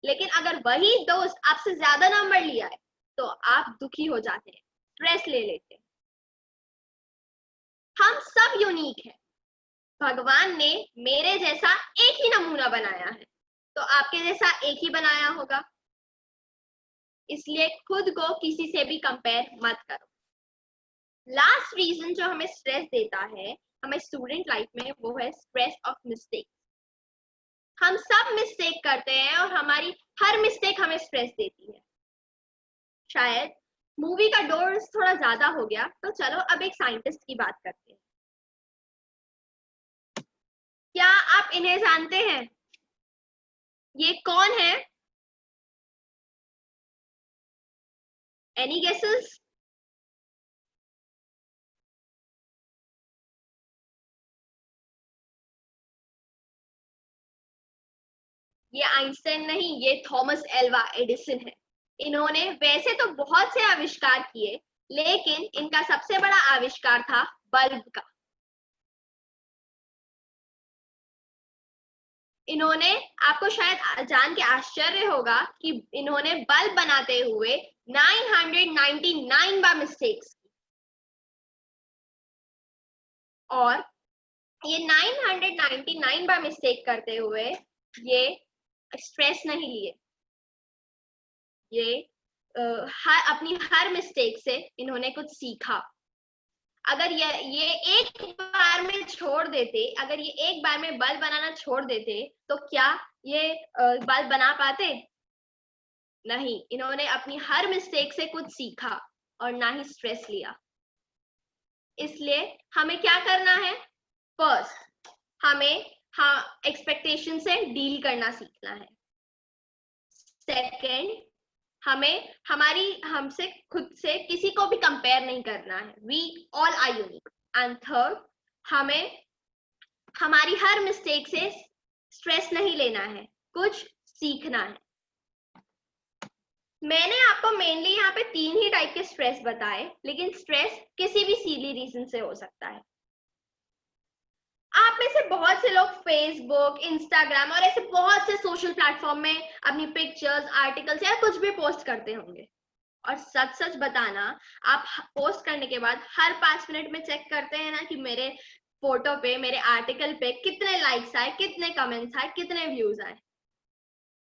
लेकिन अगर वही दोस्त आपसे ज्यादा नंबर लिया है तो आप दुखी हो जाते हैं, स्ट्रेस ले लेते हैं। हम सब यूनिक हैं। भगवान ने मेरे जैसा एक ही नमूना बनाया है, तो आपके जैसा एक ही बनाया होगा। इसलिए खुद को किसी से भी कंपेयर मत करो। लास्ट रीजन जो हमें स्ट्रेस देता है हमें स्टूडेंट लाइफ में, वो है स्ट्रेस ऑफ मिस्टेक। हम सब मिस्टेक करते हैं और हमारी हर मिस्टेक हमें स्ट्रेस देती है। शायद मूवी का डोज थोड़ा ज्यादा हो गया, तो चलो अब एक साइंटिस्ट की बात करते हैं। क्या आप इन्हें जानते हैं? ये कौन है? Any guesses? ये आइंस्टाइन नहीं, ये थॉमस एल्वा एडिसन है। इन्होंने वैसे तो बहुत से आविष्कार किए, लेकिन इनका सबसे बड़ा आविष्कार था बल्ब का। इन्होंने, आपको शायद जान के आश्चर्य होगा कि इन्होंने बल्ब बनाते हुए 999 बार मिस्टेक्स की, और ये 999 बार मिस्टेक करते हुए ये स्ट्रेस नहीं लिए। ये अपनी हर मिस्टेक से इन्होंने कुछ सीखा। अगर ये एक बार में छोड़ देते, अगर ये एक बार में बल्ब बनाना छोड़ देते, तो क्या ये बल्ब बना पाते? नहीं। इन्होंने अपनी हर मिस्टेक से कुछ सीखा और ना ही स्ट्रेस लिया। इसलिए हमें क्या करना है? फर्स्ट, हमें एक्सपेक्टेशन से डील करना सीखना है। सेकेंड, हमें हमसे खुद से किसी को भी कंपेयर नहीं करना है। We all are unique. And third, हमें हमारी हर मिस्टेक से स्ट्रेस नहीं लेना है, कुछ सीखना है। मैंने आपको मेनली यहाँ पे 3 ही टाइप के स्ट्रेस बताए, लेकिन स्ट्रेस किसी भी सिली रीजन से हो सकता है। आप में से बहुत से लोग फेसबुक, इंस्टाग्राम और ऐसे बहुत से सोशल प्लेटफॉर्म में अपनी पिक्चर्स, आर्टिकल्स या कुछ भी पोस्ट करते होंगे, और सच सच बताना, आप पोस्ट करने के बाद हर 5 मिनट में चेक करते हैं ना कि मेरे फोटो पे, मेरे आर्टिकल पे कितने लाइक्स आए, कितने कमेंट्स आए, कितने व्यूज आए?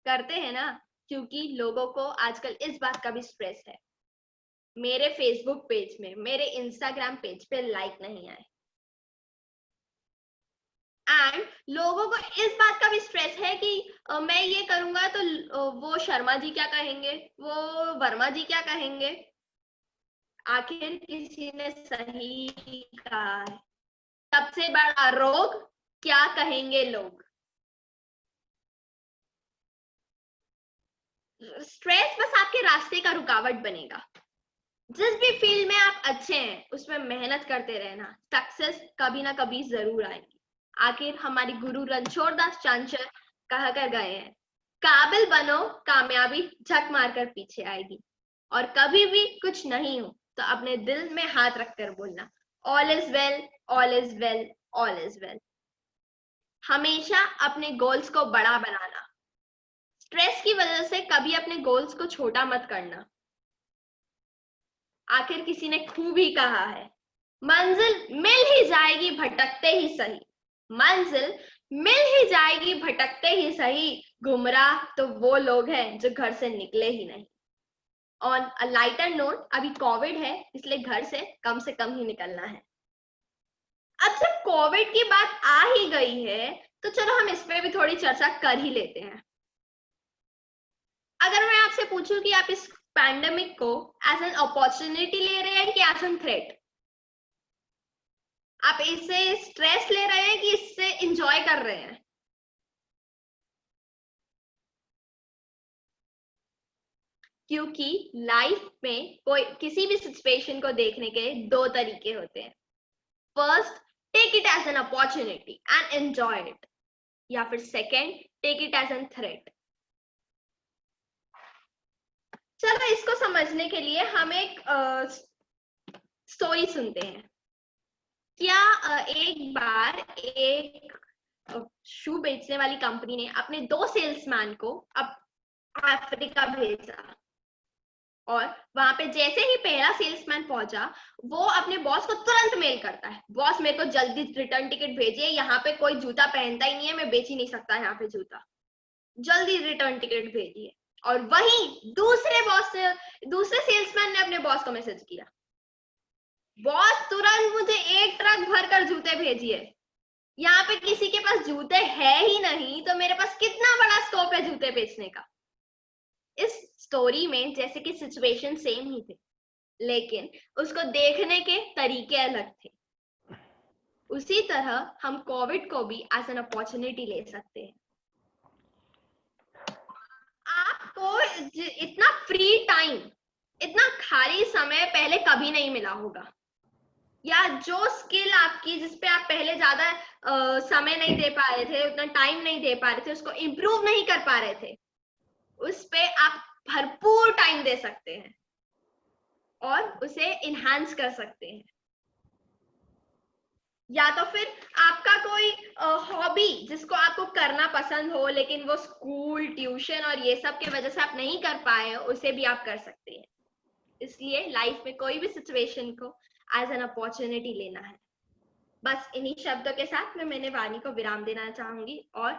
करते हैं ना, क्योंकि लोगों को आजकल इस बात का भी स्ट्रेस है, मेरे फेसबुक पेज में, मेरे इंस्टाग्राम पेज पे लाइक नहीं आए। एंड लोगों को इस बात का भी स्ट्रेस है कि मैं ये करूंगा तो वो शर्मा जी क्या कहेंगे, वो वर्मा जी क्या कहेंगे। आखिर किसी ने सही कहा है, सबसे बड़ा रोग क्या कहेंगे लोग। स्ट्रेस बस आपके रास्ते का रुकावट बनेगा। जिस भी फील्ड में आप अच्छे हैं उसमें मेहनत करते रहना, सक्सेस कभी ना कभी जरूर आएगी। आखिर हमारी गुरु रणछोड़ दास चांचर कहा कर गए हैं, काबिल बनो, कामयाबी झक मारकर पीछे आएगी। और कभी भी कुछ नहीं हो तो अपने दिल में हाथ रखकर बोलना, all is well, all is well, all is well. हमेशा अपने गोल्स को बड़ा बनाना। स्ट्रेस की वजह से कभी अपने गोल्स को छोटा मत करना। आखिर किसी ने खूब ही कहा है, मंजिल मिल ही जाएगी भटकते ही सही, मंजिल मिल ही जाएगी भटकते ही सही, गुमराह तो वो लोग हैं जो घर से निकले ही नहीं। ऑन अ लाइटर नोट, अभी कोविड है इसलिए घर से कम ही निकलना है। अब जब कोविड की बात आ ही गई है तो चलो हम इस पे भी थोड़ी चर्चा कर ही लेते हैं। अगर मैं आपसे पूछूं कि आप इस पैंडेमिक को एज एन अपॉर्चुनिटी ले रहे हैं कि एज एन थ्रेट, आप इससे स्ट्रेस ले रहे हैं कि इससे इंजॉय कर रहे हैं? क्योंकि लाइफ में कोई किसी भी सिचुएशन को देखने के 2 तरीके होते हैं। First, take it as an opportunity and enjoy it, या फिर second, take it as an threat. चलो इसको समझने के लिए हम एक स्टोरी सुनते हैं। क्या एक बार एक शू बेचने वाली कंपनी ने अपने 2 सेल्समैन को अब अफ्रीका भेजा, और वहां पे जैसे ही पहला सेल्समैन पहुंचा वो अपने बॉस को तुरंत मेल करता है, बॉस मेरे को जल्दी रिटर्न टिकट भेजिए, यहाँ पे कोई जूता पहनता ही नहीं है, मैं बेच ही नहीं सकता यहाँ पे जूता, जल्दी रिटर्न टिकट भेजिए। और वहीं दूसरे सेल्समैन ने अपने बॉस को मैसेज किया, बॉस तुरंत मुझे 1 ट्रक भरकर जूते भेजिए। यहाँ पे किसी के पास जूते है ही नहीं, तो मेरे पास कितना बड़ा स्कोप है जूते बेचने का। इस स्टोरी में जैसे कि सिचुएशन सेम ही थे, लेकिन उसको देखने के तरीके अलग थे। उसी तरह हम कोविड को भी एज एन अपॉर्चुनिटी ले सकते हैं। आपको इतना फ्री टाइम, इतना खाली समय पहले कभी नहीं मिला होगा, या जो स्किल आपकी जिस पे आप पहले ज्यादा समय नहीं दे पा रहे थे, उतना टाइम नहीं दे पा रहे थे, उसको इम्प्रूव नहीं कर पा रहे थे, उस पे आप भरपूर टाइम दे सकते हैं और उसे इनहांस कर सकते हैं। या तो फिर आपका कोई हॉबी जिसको आपको करना पसंद हो, लेकिन वो स्कूल, ट्यूशन और ये सब की वजह से आप नहीं कर पाए हो, उसे भी आप कर सकते हैं। इसलिए लाइफ में कोई भी सिचुएशन को एज एन अपॉर्चुनिटी लेना है। बस इन्हीं शब्दों के साथ मैंने वाणी को विराम देना चाहूंगी और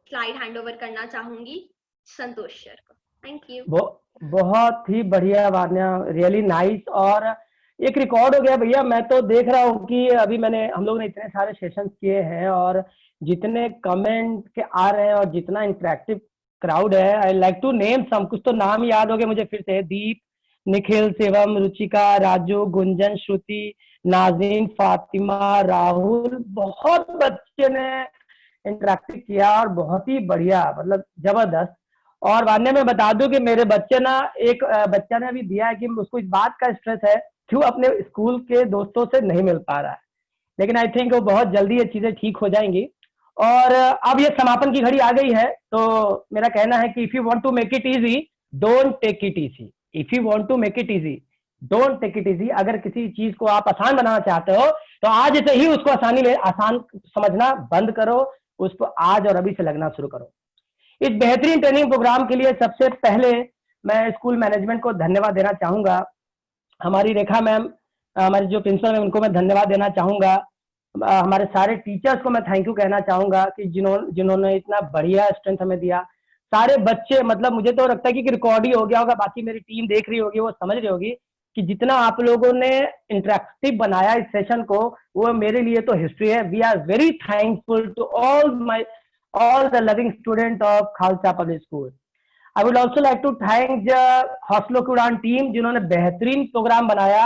स्लाइड हैंड ओवर करना चाहूंगी संतोष सर को। Thank you. बहुत ही बढ़िया वान्या, रियली नाइस। और एक रिकॉर्ड हो गया भैया। मैं तो देख रहा हूँ कि अभी हम लोग ने इतने सारे सेशंस किए हैं और जितने कमेंट के आ रहे हैं और जितना इंटरेक्टिव क्राउड है, I like to name some. कुछ तो नाम याद हो गए मुझे फिर से। दीप, निखिल, शिवम, रुचिका, राजू, गुंजन, श्रुति, नाज़ीन, फातिमा, राहुल, बहुत बच्चे ने इंटरेक्टिव किया और बहुत ही बढ़िया, मतलब जबरदस्त। और वान्य में बता दूं कि मेरे बच्चे ना, एक बच्चा ने अभी दिया है कि उसको इस बात का स्ट्रेस है कि वो अपने स्कूल के दोस्तों से नहीं मिल पा रहा है, लेकिन आई थिंक वो बहुत जल्दी ये चीजें ठीक हो जाएंगी। और अब ये समापन की घड़ी आ गई है, तो मेरा कहना है कि if you want to make it easy, don't take it easy. If you want to make it easy, don't take it easy. अगर किसी चीज को आप आसान बनाना चाहते हो तो आज से ही उसको आसान समझना बंद करो, उसको आज और अभी से लगना शुरू करो। इस बेहतरीन ट्रेनिंग प्रोग्राम के लिए सबसे पहले मैं स्कूल मैनेजमेंट को धन्यवाद देना चाहूंगा। हमारी रेखा मैम, हमारी जो प्रिंसिपल है, उनको मैं धन्यवाद देना चाहूंगा। हमारे सारे टीचर्स को मैं थैंक यू कहना चाहूंगा कि जिन्होंने इतना बढ़िया स्ट्रेंथ हमें दिया। सारे बच्चे, मतलब मुझे तो लगता है कि रिकॉर्ड ही हो गया होगा, बाकी मेरी टीम देख रही होगी, वो समझ रही होगी कि जितना आप लोगों ने इंटरेक्टिव बनाया इस सेशन को, वो मेरे लिए तो हिस्ट्री है। We are very thankful to all the loving students of Khalsa Public School. I would also like to thank the हौसलों की उड़ान टीम, जिन्होंने बेहतरीन प्रोग्राम बनाया।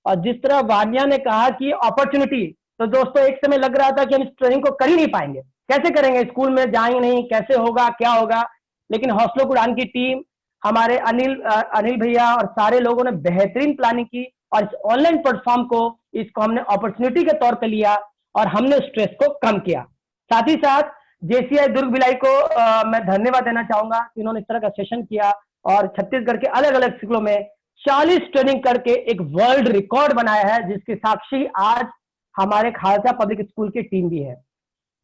और जिस तरह वान्या ने कहा कि अपॉर्चुनिटी, तो दोस्तों एक समय लग रहा था कि हम इस ट्रेनिंग को कर ही नहीं पाएंगे, कैसे करेंगे, स्कूल में जाएंगे नहीं, कैसे होगा, क्या होगा। लेकिन हौसलों की उड़ान की टीम, हमारे अनिल भैया और सारे लोगों ने बेहतरीन प्लानिंग की और इस ऑनलाइन प्लेटफॉर्म को, इसको हमने अपॉर्चुनिटी के तौर पर लिया और हमने स्ट्रेस को कम किया। साथ ही साथ जेसीआई दुर्ग भिलाई को मैं धन्यवाद देना चाहूंगा कि उन्होंने इस तरह का सेशन किया और छत्तीसगढ़ के अलग अलग स्कूलों में 40 ट्रेनिंग करके एक वर्ल्ड रिकॉर्ड बनाया है, जिसकी साक्षी आज हमारे खालसा पब्लिक स्कूल की टीम भी है।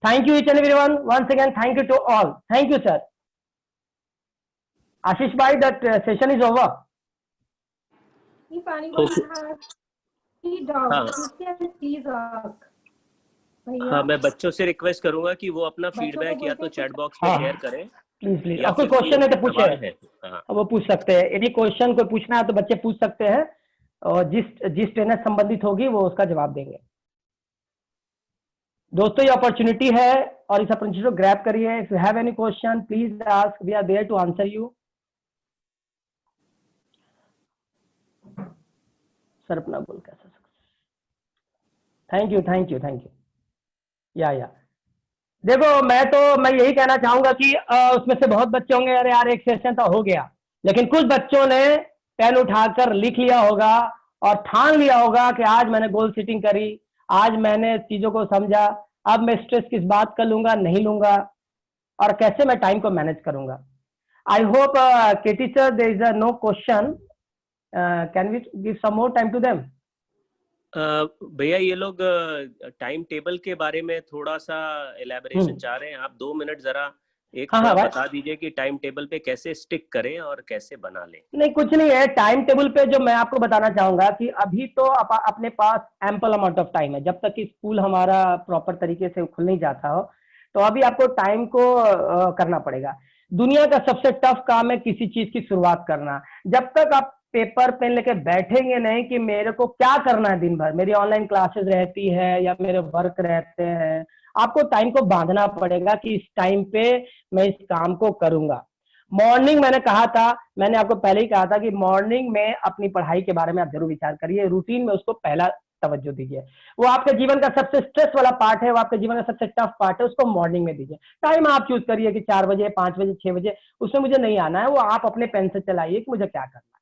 Thank you each and everyone, once again thank you to all. Thank you sir. Ashish भाई, दैट सेशन इज ओवर। हाँ, मैं बच्चों से रिक्वेस्ट करूंगा कि वो अपना फीडबैक या तो चैट बॉक्स में शेयर करें। प्लीज आपको क्वेश्चन है तो पूछे, वो पूछ सकते हैं। यदि क्वेश्चन कोई पूछना है तो बच्चे पूछ सकते हैं और जिस ट्रेनर संबंधित होगी वो उसका जवाब देंगे। दोस्तों ये अपॉर्चुनिटी है और इस अपॉर्चुनिटी को ग्रैब करिए। If you have any question please ask, we are there to answer you. Sir अपना बोल कैसा। Thank you. या देखो, मैं यही कहना चाहूंगा कि उसमें से बहुत बच्चे होंगे, अरे यार एक सेशन तो हो गया, लेकिन कुछ बच्चों ने पेन उठाकर लिख लिया होगा और ठान लिया होगा कि आज मैंने गोल सेटिंग करी, आज मैंने चीजों को समझा, अब मैं स्ट्रेस किस बात का लूंगा, नहीं लूंगा, और कैसे मैं टाइम को मैनेज करूंगा। आई होप के teacher there is no question, can we give some more time to them. भैया ये लोग टाइम टेबल के बारे में थोड़ा सा एलैबोरेशन चाह रहे हैं। आप 2 मिनट जरा एक बता दीजिए कि टाइम टेबल पे कैसे स्टिक करें और कैसे बना लें। नहीं, कुछ नहीं है टाइम टेबल पे। जो मैं आपको बताना चाहूंगा कि अभी तो अपने पास एम्पल अमाउंट ऑफ टाइम है, जब तक कि स्कूल हमारा प्रॉपर तरीके से खुल नहीं जाता हो, तो अभी आपको टाइम को करना पड़ेगा। दुनिया का सबसे टफ काम है किसी चीज की शुरुआत करना। जब तक आप पेपर पेन लेके बैठेंगे नहीं कि मेरे को क्या करना है दिन भर, मेरी ऑनलाइन क्लासेस रहती है या मेरे वर्क रहते हैं, आपको टाइम को बांधना पड़ेगा कि इस टाइम पे मैं इस काम को करूंगा। मॉर्निंग मैंने कहा था, मैंने आपको पहले ही कहा था कि मॉर्निंग में अपनी पढ़ाई के बारे में आप जरूर विचार करिए, रूटीन में उसको पहला तवज्जो दीजिए। वो आपके जीवन का सबसे स्ट्रेस वाला पार्ट है, वो आपके जीवन का सबसे टफ पार्ट है, उसको मॉर्निंग में दीजिए। टाइम आप चूज करिए कि 4 बजे, 5 बजे, 6 बजे, उसमें मुझे नहीं आना है, वो आप अपने पेन से चलाइए कि मुझे क्या करना है।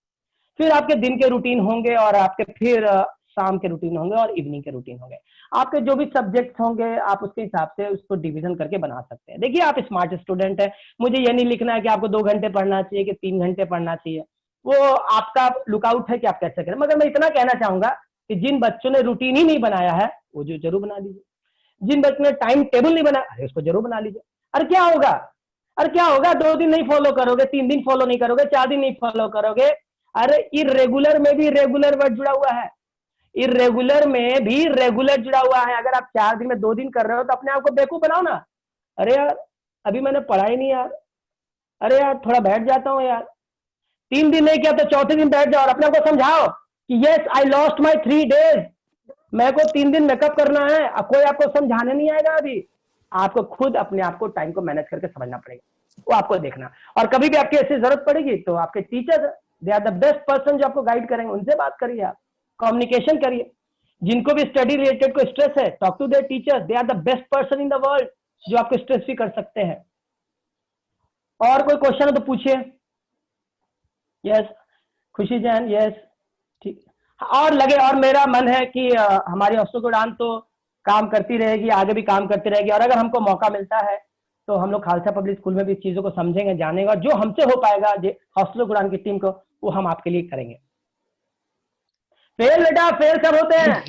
फिर आपके दिन के रूटीन होंगे और आपके फिर शाम के रूटीन होंगे और इवनिंग के रूटीन होंगे। आपके जो भी सब्जेक्ट्स होंगे आप उसके हिसाब से उसको डिवीजन करके बना सकते हैं। देखिए आप स्मार्ट स्टूडेंट है, मुझे ये नहीं लिखना है कि आपको 2 घंटे पढ़ना चाहिए कि 3 घंटे पढ़ना चाहिए, वो आपका लुकआउट है कि आप कैसे करें। मगर मैं इतना कहना चाहूंगा कि जिन बच्चों ने रूटीन ही नहीं बनाया है वो जो जरूर बना लीजिए। जिन बच्चों ने टाइम टेबल नहीं बनाया अरे उसको जरूर बना लीजिए। अरे क्या होगा, अरे क्या होगा, 2 दिन नहीं फॉलो करोगे, 3 दिन फॉलो नहीं करोगे, 4 दिन नहीं फॉलो करोगे। अरे इरेगुलर में भी रेगुलर वर्ड जुड़ा हुआ है, इरेगुलर में भी रेगुलर जुड़ा हुआ है। अगर आप 4 दिन में 2 दिन कर रहे हो तो अपने आप को बेवकूफ बनाओ ना। अरे यार अभी मैंने पढ़ा ही नहीं यार, अरे यार थोड़ा बैठ जाता हूँ यार। 3 दिन नहीं किया तो चौथे दिन बैठ जाओ और अपने आप को समझाओ कि yes I lost my 3 days, मेरे को 3 दिन मेकअप करना है। अब कोई आपको समझाने नहीं आएगा, अभी आपको खुद अपने आप को टाइम को मैनेज करके समझना पड़ेगा, वो आपको देखना। और कभी भी आपकी ऐसी जरूरत पड़ेगी तो आपके teacher they are the best person जो आपको गाइड करेंगे, उनसे बात करिए, आप कम्युनिकेशन करिए। जिनको भी स्टडी रिलेटेड को स्ट्रेस है, talk to their teachers, they are the best person in the world जो आपको स्ट्रेस भी कर सकते हैं। और कोई क्वेश्चन है तो पूछिए। यस खुशी जैन, यस ठीक। और लगे, और मेरा मन है कि हमारी हॉस्टल उड़ान तो काम करती रहेगी, आगे भी काम करती रहेगी। और अगर हमको मौका मिलता है तो हम लोग खालसा पब्लिक स्कूल में भी चीजों को समझेंगे, जानेंगे, और जो हमसे हो पाएगा हॉस्टल उड़ान की टीम को, वो हम आपके लिए करेंगे। फेल बेटा, फेल सब होते हैं,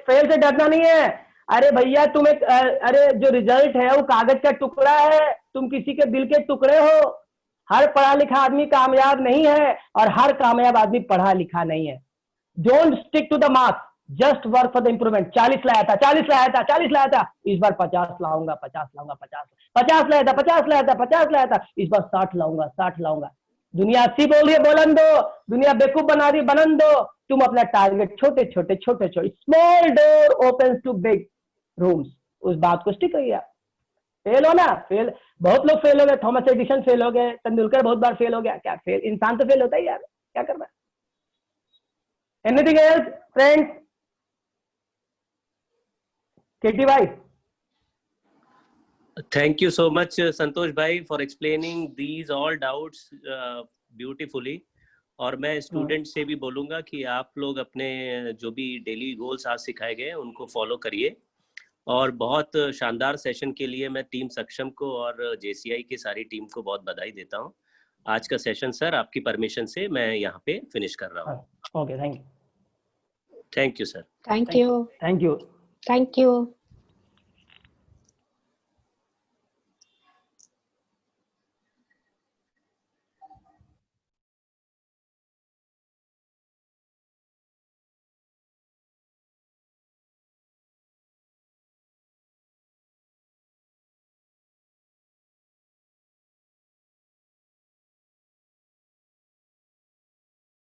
फेल से डरना नहीं है। अरे भैया तुम एक अरे जो रिजल्ट है वो कागज का टुकड़ा है, तुम किसी के दिल के टुकड़े हो। हर पढ़ा लिखा आदमी कामयाब नहीं है और हर कामयाब आदमी पढ़ा लिखा नहीं है। Don't stick to the marks, just work for the improvement. 40 लाया था, 40 लाया था, 40 लाया था, इस बार 50 लाऊंगा, 50 लाऊंगा, 50 लाया था, 50 लाया था, 50 लाया था, इस बार 60 लाऊंगा, 60 लाऊंगा। दुनिया 80 बोल रही है, बोलन दो। दुनिया बेवकूफ बना रही है, बनन दो। तुम अपना टारगेट छोटे छोटे छोटे छोटे, small door open to big rooms, उस बात को स्टिक करिए। फेल हो ना, फेल बहुत लोग फेल हो गए, थॉमस एडिसन फेल हो गए, तेंदुलकर बहुत बार फेल हो गया। क्या फेल, इंसान तो फेल होता ही यार, क्या करना। Anything else friends? केटी भाई, Thank you so much, संतोष भाई, for explaining these all doubts beautifully. और मैं स्टूडेंट से भी बोलूँगा कि आप लोग अपने जो भी डेली गोल्स आज सिखाए गए उनको फॉलो करिए। और बहुत शानदार सेशन के लिए मैं टीम सक्षम को और JCI की सारी टीम को बहुत बधाई देता हूँ। आज का सेशन सर आपकी परमिशन से मैं यहाँ पे फिनिश कर रहा हूँ। Okay, thank you. Thank you sir. Thank you. Thank you. Thank you.